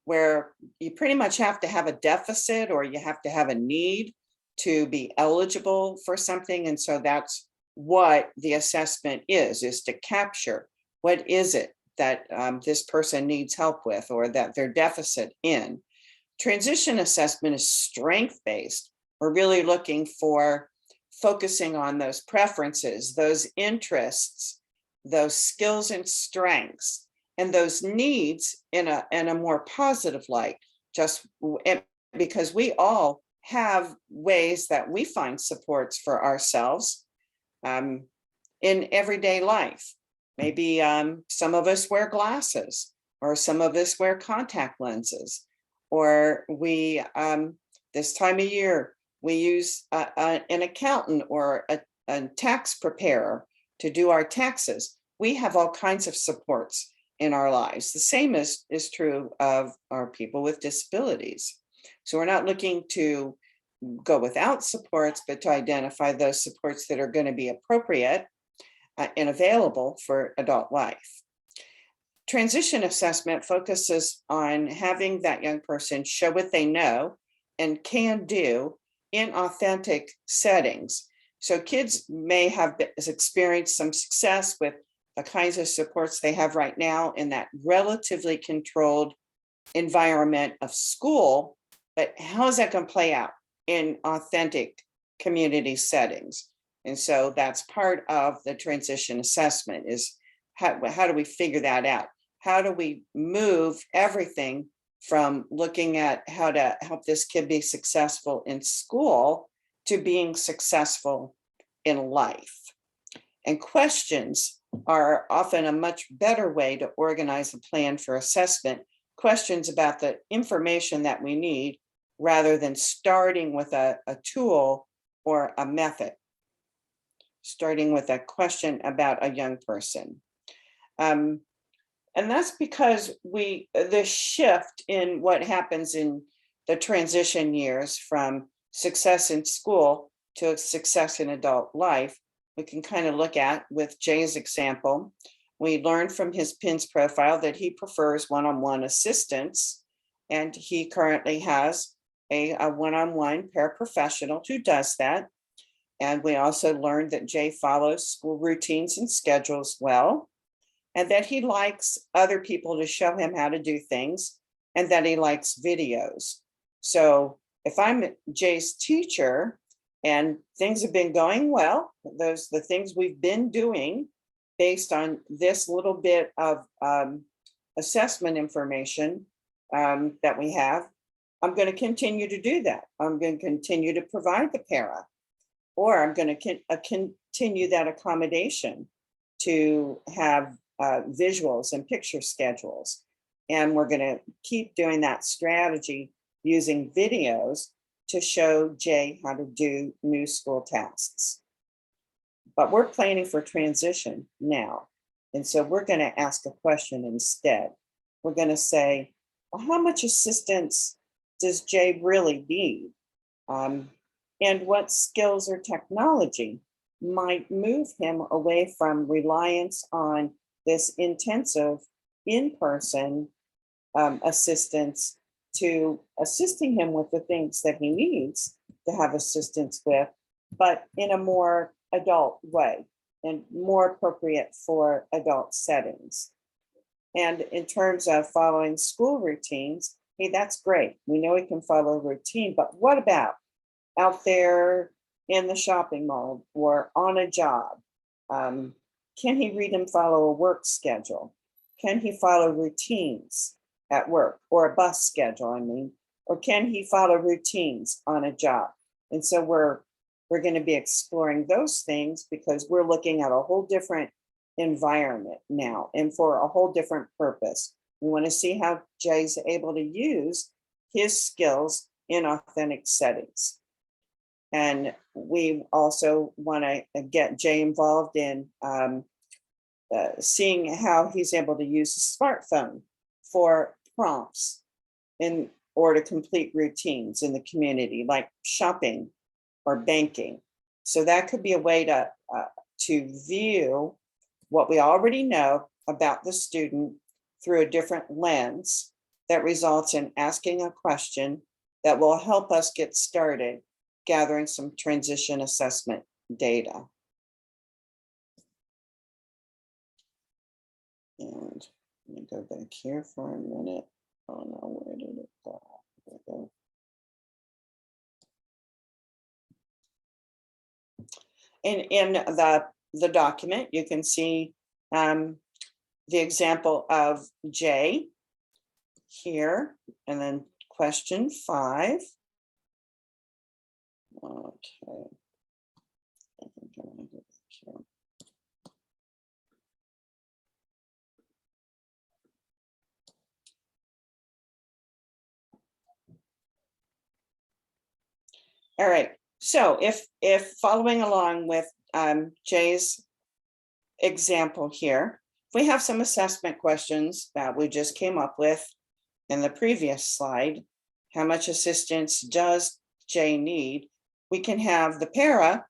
where you pretty much have to have a deficit or you have to have a need to be eligible for something. And so that's what the assessment is to capture what is it that this person needs help with or that they're deficit in. Transition assessment is strength-based. We're really looking for focusing on those preferences, those interests, those skills and strengths, and those needs in a more positive light, just because we all have ways that we find supports for ourselves in everyday life. Maybe some of us wear glasses, or some of us wear contact lenses, or we, this time of year, we use an accountant or a tax preparer to do our taxes. We have all kinds of supports in our lives. The same is true of our people with disabilities. So we're not looking to go without supports, but to identify those supports that are going to be appropriate and available for adult life. Transition assessment focuses on having that young person show what they know and can do in authentic settings. So kids may have experienced some success with the kinds of supports they have right now in that relatively controlled environment of school, but how is that going to play out in authentic community settings? And so that's part of the transition assessment is how do we figure that out? How do we move everything from looking at how to help this kid be successful in school to being successful in life? And questions are often a much better way to organize a plan for assessment. Questions about the information that we need rather than starting with a tool or a method. Starting with a question about a young person. And that's because the shift in what happens in the transition years from success in school to success in adult life, we can kind of look at with Jay's example. We learned from his PINS profile that he prefers one-on-one assistance, and he currently has a one-on-one paraprofessional who does that. And we also learned that Jay follows school routines and schedules well, and that he likes other people to show him how to do things, and that he likes videos. So if I'm Jay's teacher and things have been going well, those the things we've been doing based on this little bit of assessment information that we have, I'm going to continue to do that. I'm going to continue to provide the para, or I'm going to continue that accommodation to have visuals and picture schedules. And we're going to keep doing that strategy using videos to show Jay how to do new school tasks. But we're planning for transition now. And so we're going to ask a question instead. We're going to say, well, how much assistance does Jay really need? And what skills or technology might move him away from reliance on this intensive in-person assistance to assisting him with the things that he needs to have assistance with, but in a more adult way and more appropriate for adult settings. And in terms of following school routines, hey, that's great. We know he can follow a routine, but what about out there in the shopping mall or on a job? Can he read and follow a work schedule? Can he follow routines at work, or a bus schedule, I mean, or can he follow routines on a job? And so we're going to be exploring those things because we're looking at a whole different environment now and for a whole different purpose. We want to see how Jay's able to use his skills in authentic settings. And we also want to get Jay involved in seeing how he's able to use a smartphone for prompts or to complete routines in the community, like shopping or banking. So that could be a way to view what we already know about the student through a different lens that results in asking a question that will help us get started gathering some transition assessment data. And let me go back here for a minute. Oh no, where did it go? There we go. In the document, you can see the example of Jay here, and then question 5. Okay. I think I'm gonna go back here. All right, so if following along with Jay's example here, if we have some assessment questions that we just came up with in the previous slide, how much assistance does Jay need? We can have the para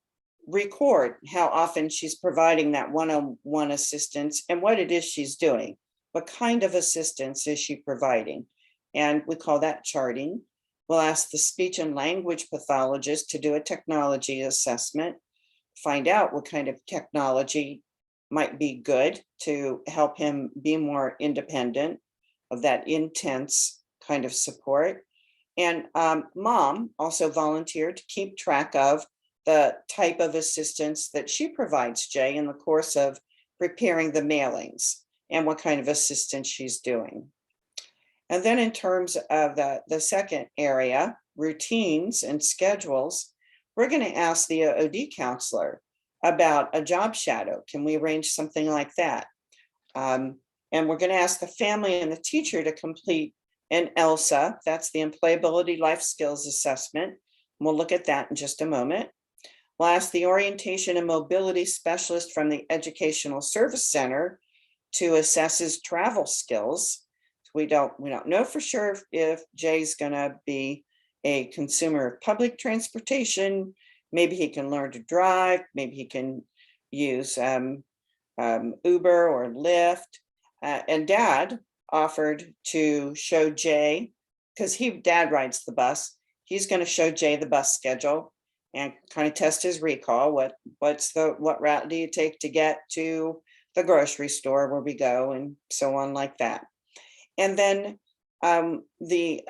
record how often she's providing that one-on-one assistance and what it is she's doing. What kind of assistance is she providing? And we call that charting. We'll ask the speech and language pathologist to do a technology assessment, find out what kind of technology might be good to help him be more independent of that intense kind of support. And mom also volunteered to keep track of the type of assistance that she provides Jay in the course of preparing the mailings and what kind of assistance she's doing. And then in terms of the second area, routines and schedules, we're going to ask the OD counselor about a job shadow. Can we arrange something like that? And we're going to ask the family and the teacher to complete an ELSA, that's the Employability Life Skills Assessment. We'll look at that in just a moment. We'll ask the orientation and mobility specialist from the Educational Service Center to assess his travel skills. We don't know for sure if Jay's gonna be a consumer of public transportation. Maybe he can learn to drive, maybe he can use Uber or Lyft. And Dad offered to show Jay, because Dad rides the bus. He's going to show Jay the bus schedule and kind of test his recall. What route do you take to get to the grocery store where we go, and so on like that. And then the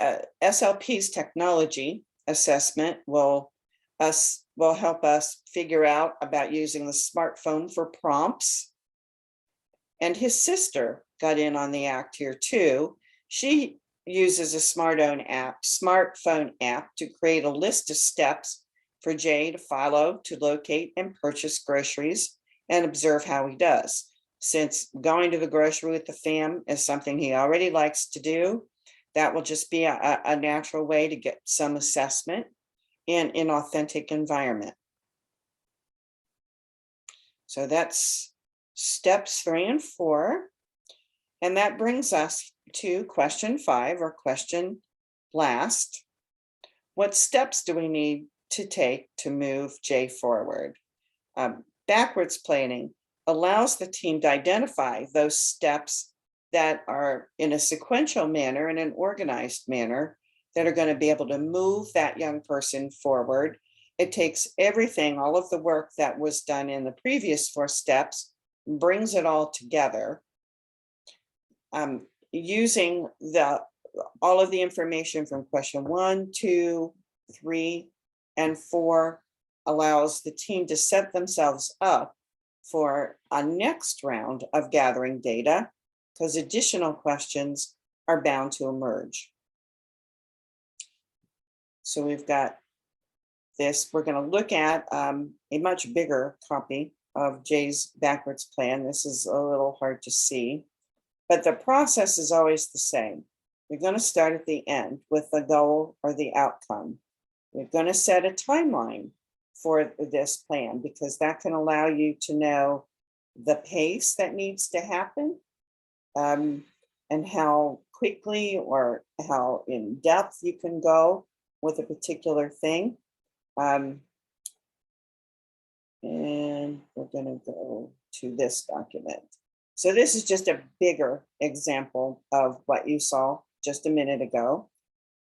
SLP's technology assessment will help us figure out about using the smartphone for prompts. And his sister got in on the act here too. She uses a smartphone app to create a list of steps for Jay to follow to locate and purchase groceries and observe how he does. Since going to the grocery with the fam is something he already likes to do, that will just be a natural way to get some assessment in an authentic environment. So that's steps 3 and 4. And that brings us to question 5, or question last. What steps do we need to take to move Jay forward? Backwards planning allows the team to identify those steps that are in a sequential manner, in an organized manner, that are going to be able to move that young person forward. It takes everything, all of the work that was done in the previous 4 steps, brings it all together. Using all of the information from question 1, 2, 3, and 4 allows the team to set themselves up for a next round of gathering data, because additional questions are bound to emerge. So we've got this. We're going to look at a much bigger copy of Jay's backwards plan. This is a little hard to see, but the process is always the same. You're going to start at the end with the goal or the outcome. You're going to set a timeline for this plan, because that can allow you to know the pace that needs to happen, and how quickly or how in depth you can go with a particular thing. And we're going to go to this document. So this is just a bigger example of what you saw just a minute ago.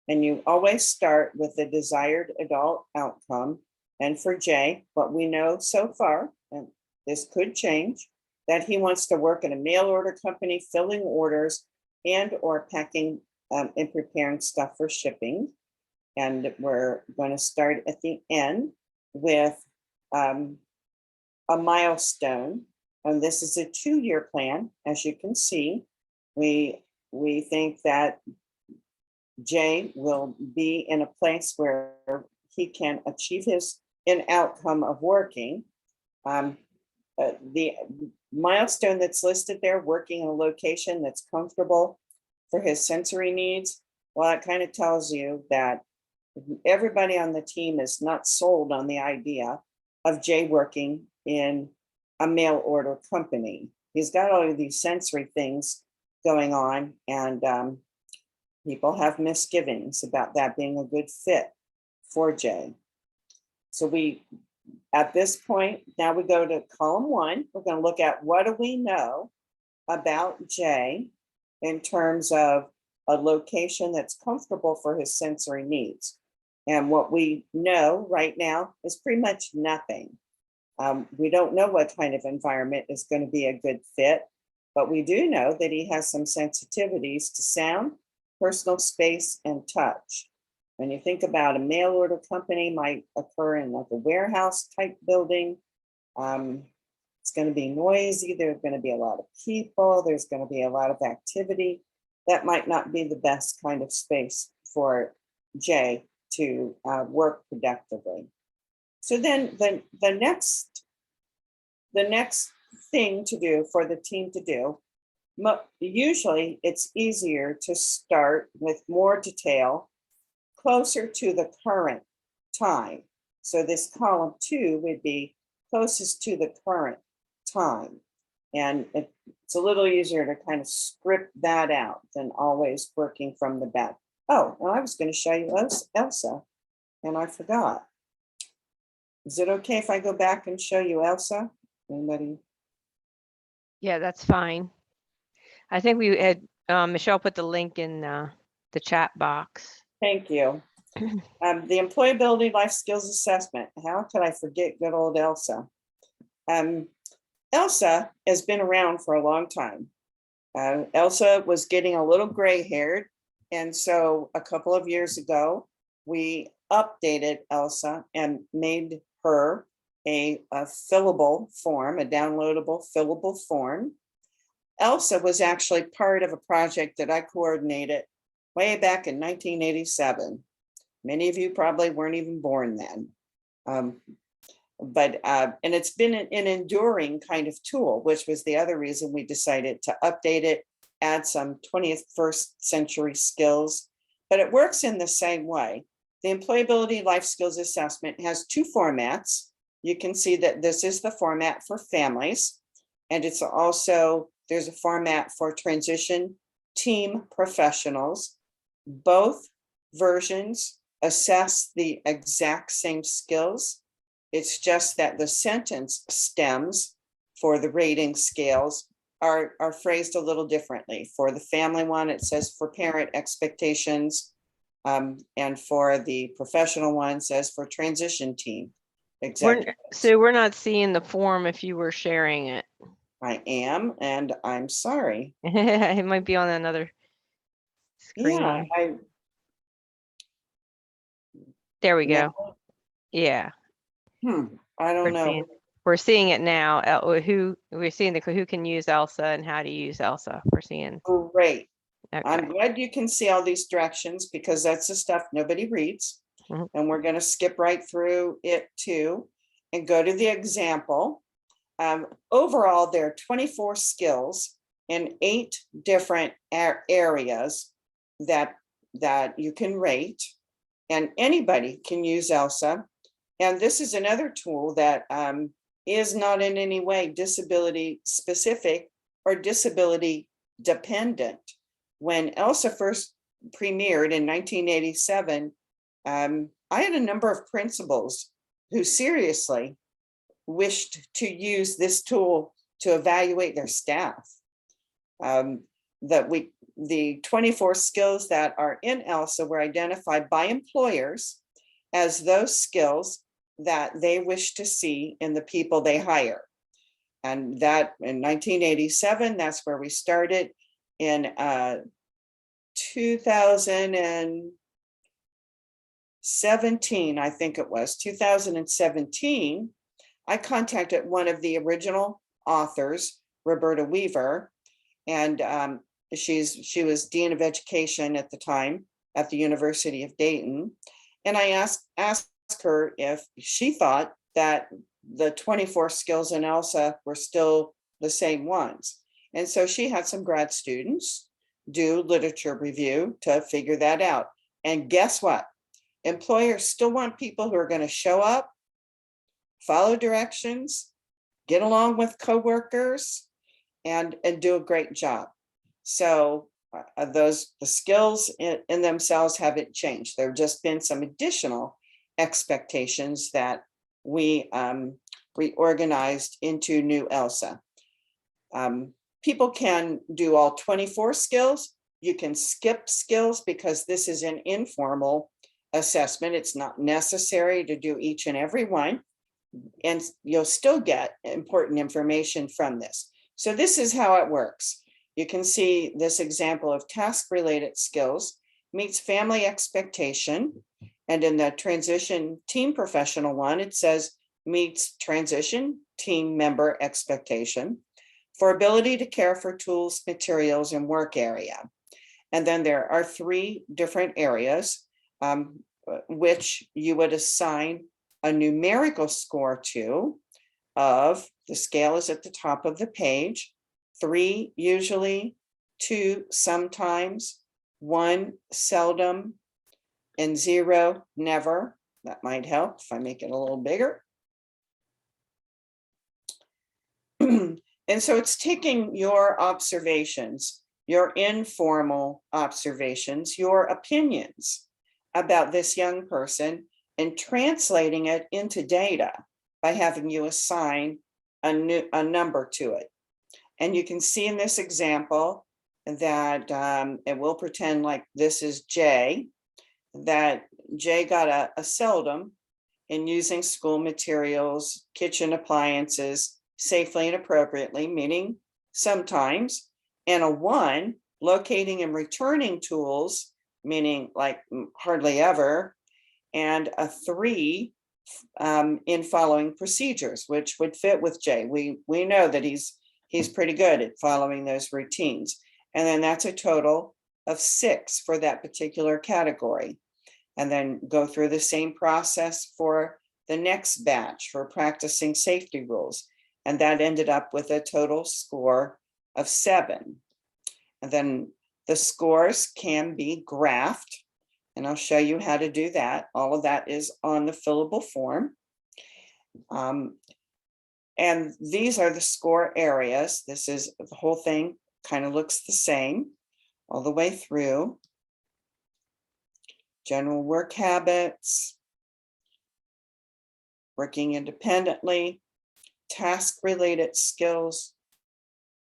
And you always start with the desired adult outcome. And for Jay, what we know so far, and this could change, that he wants to work in a mail order company, filling orders and or packing and preparing stuff for shipping. And we're going to start at the end with a milestone. And this is a 2-year plan. As you can see, we think that Jay will be in a place where he can achieve an outcome of working. The milestone that's listed there, working in a location that's comfortable for his sensory needs, well, it kind of tells you that everybody on the team is not sold on the idea of Jay working in a mail order company. He's got all of these sensory things going on, and people have misgivings about that being a good fit for Jay. So at this point, now we go to column 1. We're going to look at what do we know about Jay in terms of a location that's comfortable for his sensory needs. And what we know right now is pretty much nothing. We don't know what kind of environment is going to be a good fit, but we do know that he has some sensitivities to sound, personal space, and touch. When you think about a mail order company might occur in like a warehouse type building, it's going to be noisy. There's going to be a lot of people. There's going to be a lot of activity. That might not be the best kind of space for Jay to work productively. So then the next thing to do for the team to do, usually it's easier to start with more detail closer to the current time. So this column 2 would be closest to the current time. And it's a little easier to kind of script that out than always working from the back. Oh, well, I was going to show you Elsa, and I forgot. Is it okay if I go back and show you Elsa? Anybody? Yeah, that's fine. I think we had, Michelle put the link in the chat box. Thank you. The employability life skills assessment. How could I forget good old Elsa? Elsa has been around for a long time. Elsa was getting a little gray haired. And so a couple of years ago, we updated Elsa and made her a fillable form, a downloadable fillable form. Elsa was actually part of a project that I coordinated way back in 1987. Many of you probably weren't even born then. And it's been an enduring kind of tool, which was the other reason we decided to update it, add some 21st century skills, but it works in the same way. The employability life skills assessment has 2 formats. You can see that this is the format for families, and it's also, there's a format for transition team professionals. Both versions assess the exact same skills. It's just that the sentence stems for the rating scales are phrased a little differently. For the family one, it says for parent expectations, and for the professional one, it says for transition team. Exactly. So we're not seeing the form if you were sharing it. I am, and I'm sorry. It might be on another screen. Yeah, There we go. no, Yeah. I don't know. We're seeing it now. We're seeing who can use Elsa and how to use Elsa. We're seeing. Great. Okay. I'm glad you can see all these directions because that's the stuff nobody reads. Mhm. And we're going to skip right through it too and go to the example. Overall, there are 24 skills in 8 different areas that you can rate, and anybody can use Elsa. And this is another tool that is not in any way disability specific or disability dependent. When Elsa first premiered in 1987, I had a number of principals who seriously wished to use this tool to evaluate their staff. The 24 skills that are in Elsa were identified by employers as those skills that they wish to see in the people they hire. And that in 1987, that's where we started. In 2017, I think it was 2017, I contacted one of the original authors, Roberta Weaver, and she was Dean of Education at the time at the University of Dayton. And I asked her if she thought that the 24 skills in ELSA were still the same ones. And so she had some grad students do literature review to figure that out. And guess what? Employers still want people who are going to show up, follow directions, get along with coworkers, and do a great job. So the skills in themselves haven't changed. There have just been some additional expectations that we reorganized into new ELSA. People can do all 24 skills, You can skip skills because this is an informal assessment. It's not necessary to do each and every one. And you'll still get important information from this. So this is how it works. You can see this example of task-related skills meets family expectation. And in the transition team professional one, it says meets transition team member expectation for ability to care for tools, materials, and work area. And then there are 3 different areas which you would assign a numerical score to of, the scale is at the top of the page, 3 usually, 2 sometimes, 1 seldom, and 0 never. That might help if I make it a little bigger. And so it's taking your observations, your informal observations, your opinions about this young person, and translating it into data by having you assign a number to it. And you can see in this example that it will pretend like this is J, that J got a seldom in using school materials, kitchen appliances safely and appropriately, meaning sometimes, and a 1 locating and returning tools, meaning like hardly ever, and a 3 in following procedures, which would fit with Jay. We know that he's pretty good at following those routines. And then that's a total of 6 for that particular category. And then go through the same process for the next batch for practicing safety rules. And that ended up with a total score of 7. And then the scores can be graphed. And I'll show you how to do that. All of that is on the fillable form. And these are the score areas. This is the whole thing, kind of looks the same all the way through. General work habits, working independently, task-related skills,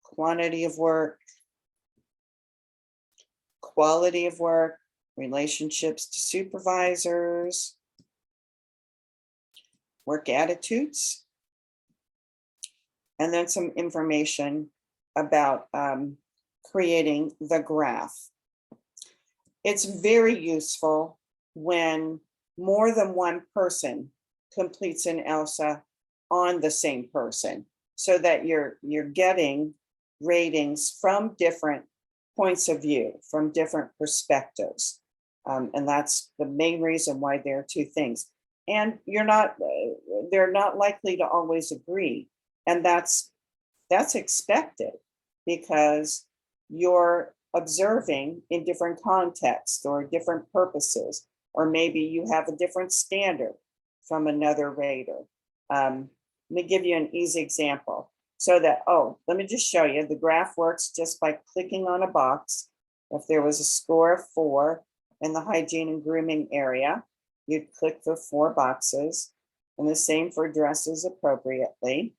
quantity of work, quality of work, relationships to supervisors, work attitudes, and then some information about creating the graph. It's very useful when more than one person completes an ELSA on the same person, so that you're getting ratings from different points of view, from different perspectives. And that's the main reason why there are 2 things. And they're not likely to always agree. And that's expected, because you're observing in different contexts or different purposes, or maybe you have a different standard from another rater. Let me give you an easy example so that, let me just show you. The graph works just by clicking on a box. If there was a score of 4 in the hygiene and grooming area, you'd click the 4 boxes, and the same for dresses appropriately.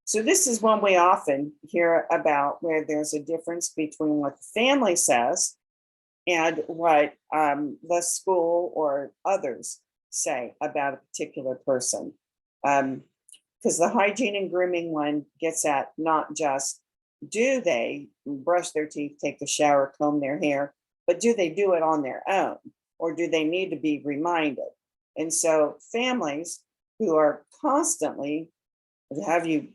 So this is one we often hear about, where there's a difference between what the family says and what the school or others say about a particular person. Because the hygiene and grooming one gets at not just do they brush their teeth, take a shower, comb their hair, but do they do it on their own, or do they need to be reminded? And so families who are constantly, have you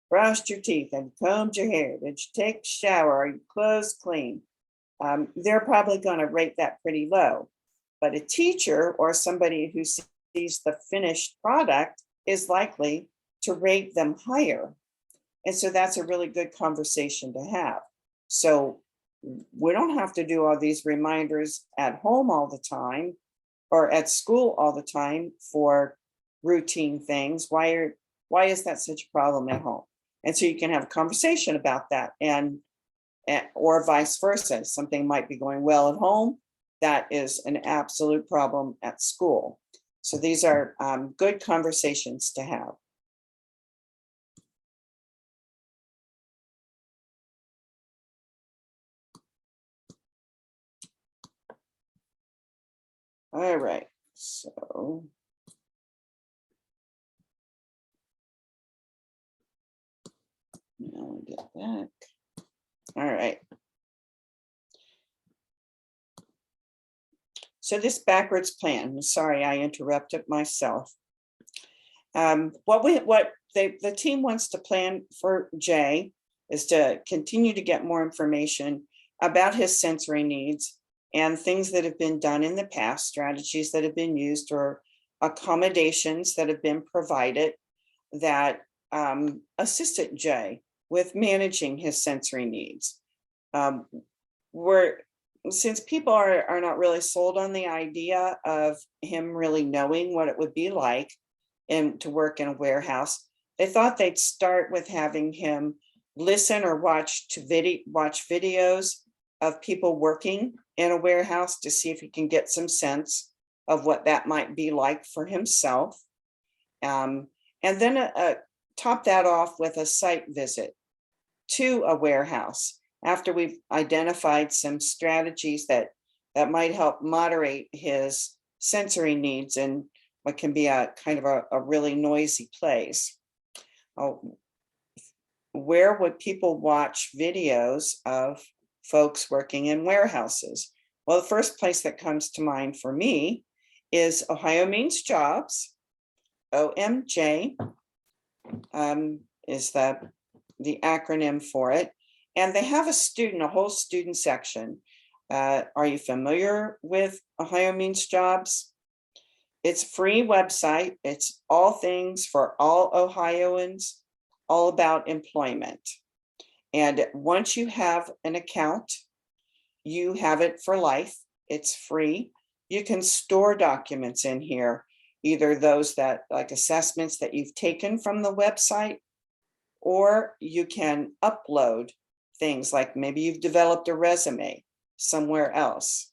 brushed your teeth and combed your hair? Did you take a shower? Are your clothes clean? They're probably going to rate that pretty low. But a teacher or somebody who sees the finished product is likely to rate them higher. And so that's a really good conversation to have. So we don't have to do all these reminders at home all the time or at school all the time for routine things. Why is that such a problem at home? And so you can have a conversation about that, and or vice versa. Something might be going well at home. That is an absolute problem at school. So these are good conversations to have. All right, so. Now we get back. All right. So this backwards plan, sorry, I interrupted myself. What the team wants to plan for Jay is to continue to get more information about his sensory needs and things that have been done in the past, strategies that have been used or accommodations that have been provided that assisted Jay with managing his sensory needs. Since people are not really sold on the idea of him really knowing what it would be like to work in a warehouse, they thought they'd start with having him listen or watch videos of people working in a warehouse to see if he can get some sense of what that might be like for himself. And then top that off with a site visit to a warehouse after we've identified some strategies that might help moderate his sensory needs in what can be a kind of a really noisy place. Where would people watch videos of folks working in warehouses? Well, the first place that comes to mind for me is Ohio Means Jobs. OMJ is the acronym for it. And they have a whole student section. Are you familiar with Ohio Means Jobs? It's a free website. It's all things for all Ohioans, all about employment. And once you have an account, you have it for life. It's free. You can store documents in here, either those that like assessments that you've taken from the website, or you can upload things like maybe you've developed a resume somewhere else.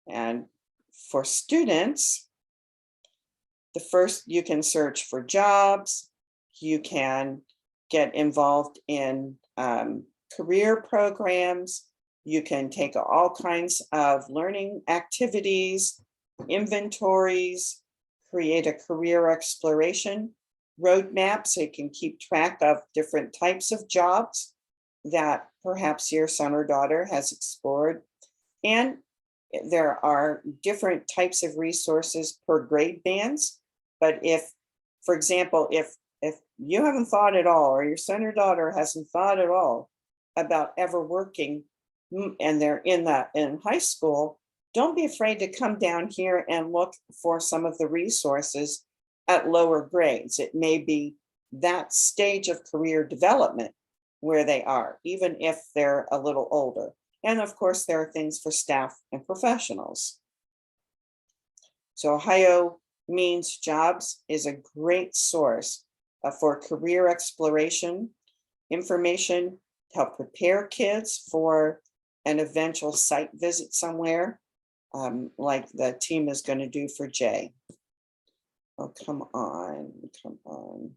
And for students, you can search for jobs, you can get involved in career programs, you can take all kinds of learning activities, inventories, create a career exploration roadmap so you can keep track of different types of jobs that perhaps your son or daughter has explored. And there are different types of resources per grade bands. But if, for example, if you haven't thought at all, or your son or daughter hasn't thought at all about ever working and they're in high school, don't be afraid to come down here and look for some of the resources at lower grades. It may be that stage of career development where they are, even if they're a little older. And of course, there are things for staff and professionals. So Ohio Means Jobs is a great source for career exploration, information to help prepare kids for an eventual site visit somewhere, like the team is going to do for Jay. Oh, come on, come on.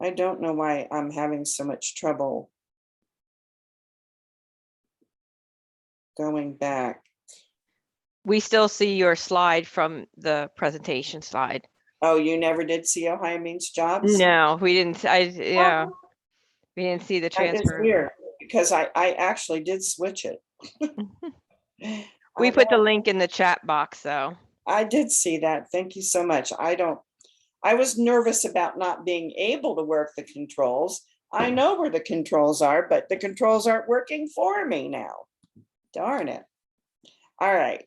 I don't know why I'm having so much trouble going back. We still see your slide from the presentation slide. Oh, you never did see Ohio Means Jobs? No, we didn't. Yeah, we didn't see the That is transfer. weird, because I actually did switch it. We put the link in the chat box, though. I did see that. Thank you so much. I was nervous about not being able to work the controls. I know where the controls are, but the controls aren't working for me now. Darn it. All right.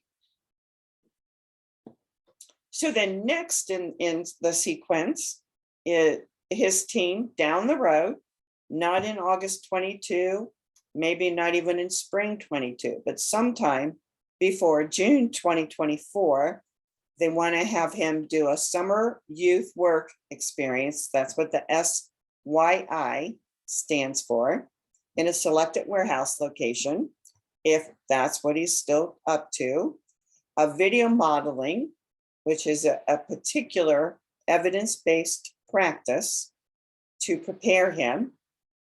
So then next in the sequence is his team down the road, not in August 22, maybe not even in spring 22, but sometime before June 2024, they want to have him do a summer youth work experience. That's what the SYI stands for, in a selected warehouse location, if that's what he's still up to. A video modeling, which is a particular evidence-based practice to prepare him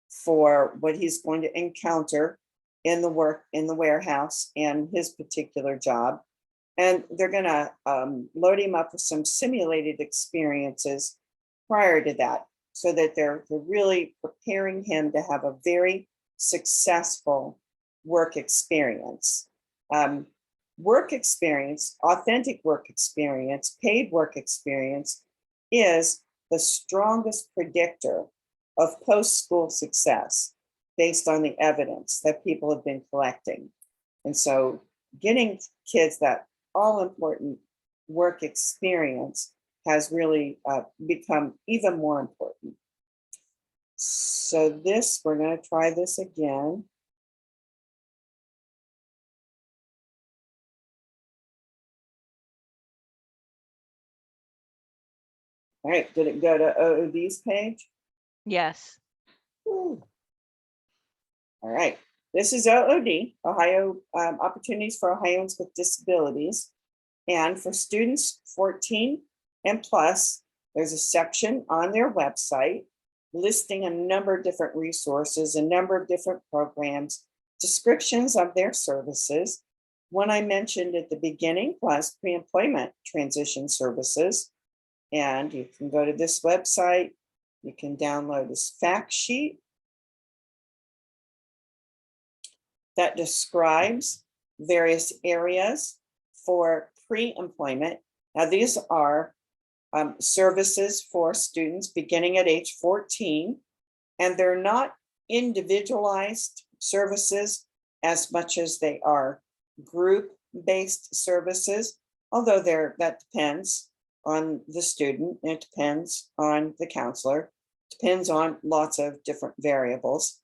for what he's going to encounter in the warehouse and his particular job. And they're gonna load him up with some simulated experiences prior to that, so that they're really preparing him to have a very successful work experience. Work experience, authentic work experience, paid work experience is the strongest predictor of post-school success based on the evidence that people have been collecting. And so getting kids that all-important work experience has really become even more important. So this, we're going to try this again. All right, did it go to OOD's page? Yes. Ooh. All right, this is OOD, Ohio Opportunities for Ohioans with Disabilities. And for students 14 and plus, there's a section on their website listing a number of different resources, a number of different programs, descriptions of their services. One I mentioned at the beginning was pre-employment transition services. And you can go to this website, you can download this fact sheet that describes various areas for pre-employment. Now, these are services for students beginning at age 14, and they're not individualized services as much as they are group-based services, although that depends on the student, and it depends on the counselor, depends on lots of different variables.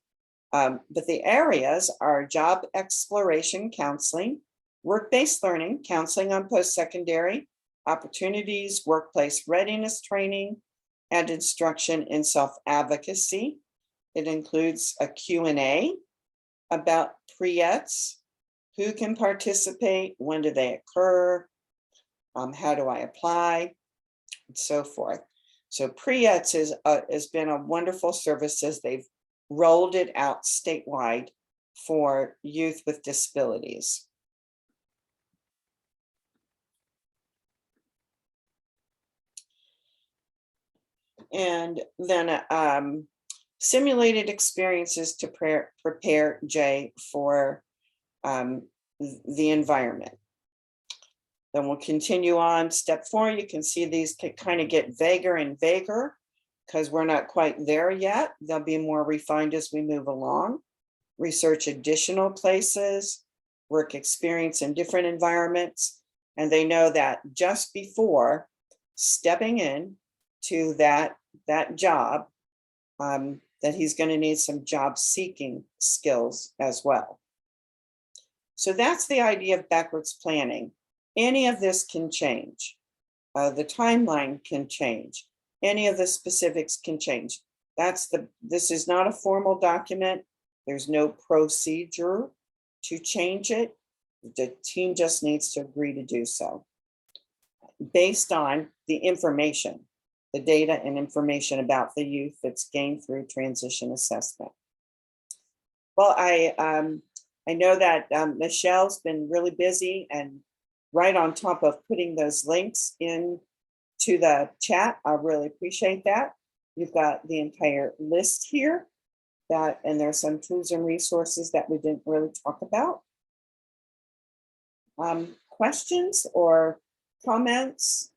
But the areas are job exploration counseling, work-based learning, counseling on post-secondary opportunities, workplace readiness training, and instruction in self-advocacy. It includes a Q&A about pre-ETs, who can participate, when do they occur, how do I apply, and so forth. So pre-ETs has been a wonderful service as they've rolled it out statewide for youth with disabilities. And then simulated experiences to prepare Jay for the environment. Then we'll continue on step 4. You can see these kind of get vaguer and vaguer because we're not quite there yet. They'll be more refined as we move along. Research additional places, work experience in different environments. And they know that just before stepping in to that job, that he's going to need some job seeking skills as well. So that's the idea of backwards planning. Any of this can change. The timeline can change. Any of the specifics can change. This is not a formal document. There's no procedure to change it. The team just needs to agree to do so based on the information, the data and information about the youth that's gained through transition assessment. Well, I know that Michelle's been really busy and right on top of putting those links in to the chat. I really appreciate that. You've got the entire list here, and there's some tools and resources that we didn't really talk about. Questions or comments?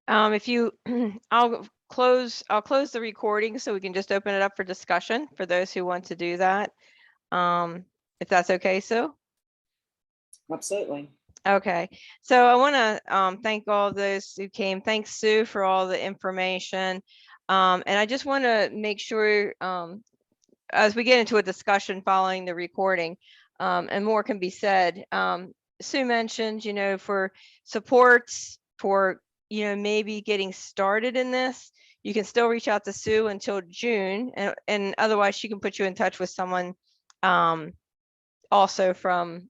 I'll close the recording so we can just open it up for discussion for those who want to do that. If that's okay, Sue? Absolutely. Okay, so I want to thank all of those who came. Thanks, Sue, for all the information. And I just want to make sure as we get into a discussion following the recording, and more can be said. Sue mentioned, for supports for, maybe getting started in this, you can still reach out to Sue until June, and otherwise she can put you in touch with someone also from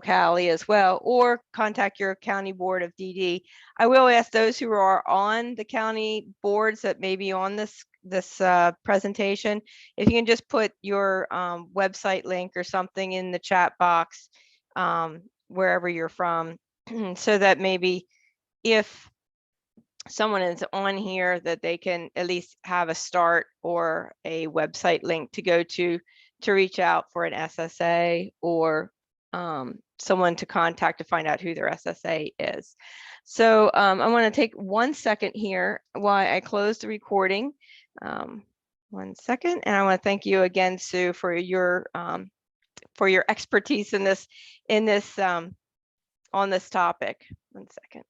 OCALI as well, or contact your county board of DD. I will ask those who are on the county boards that may be on this presentation, if you can just put your website link or something in the chat box wherever you're from, so that maybe if someone is on here, that they can at least have a start or a website link to go to reach out for an SSA, or someone to contact to find out who their SSA is. So I want to take 1 second here while I close the recording. 1 second, and I want to thank you again, Sue, for your expertise in this on this topic. 1 second.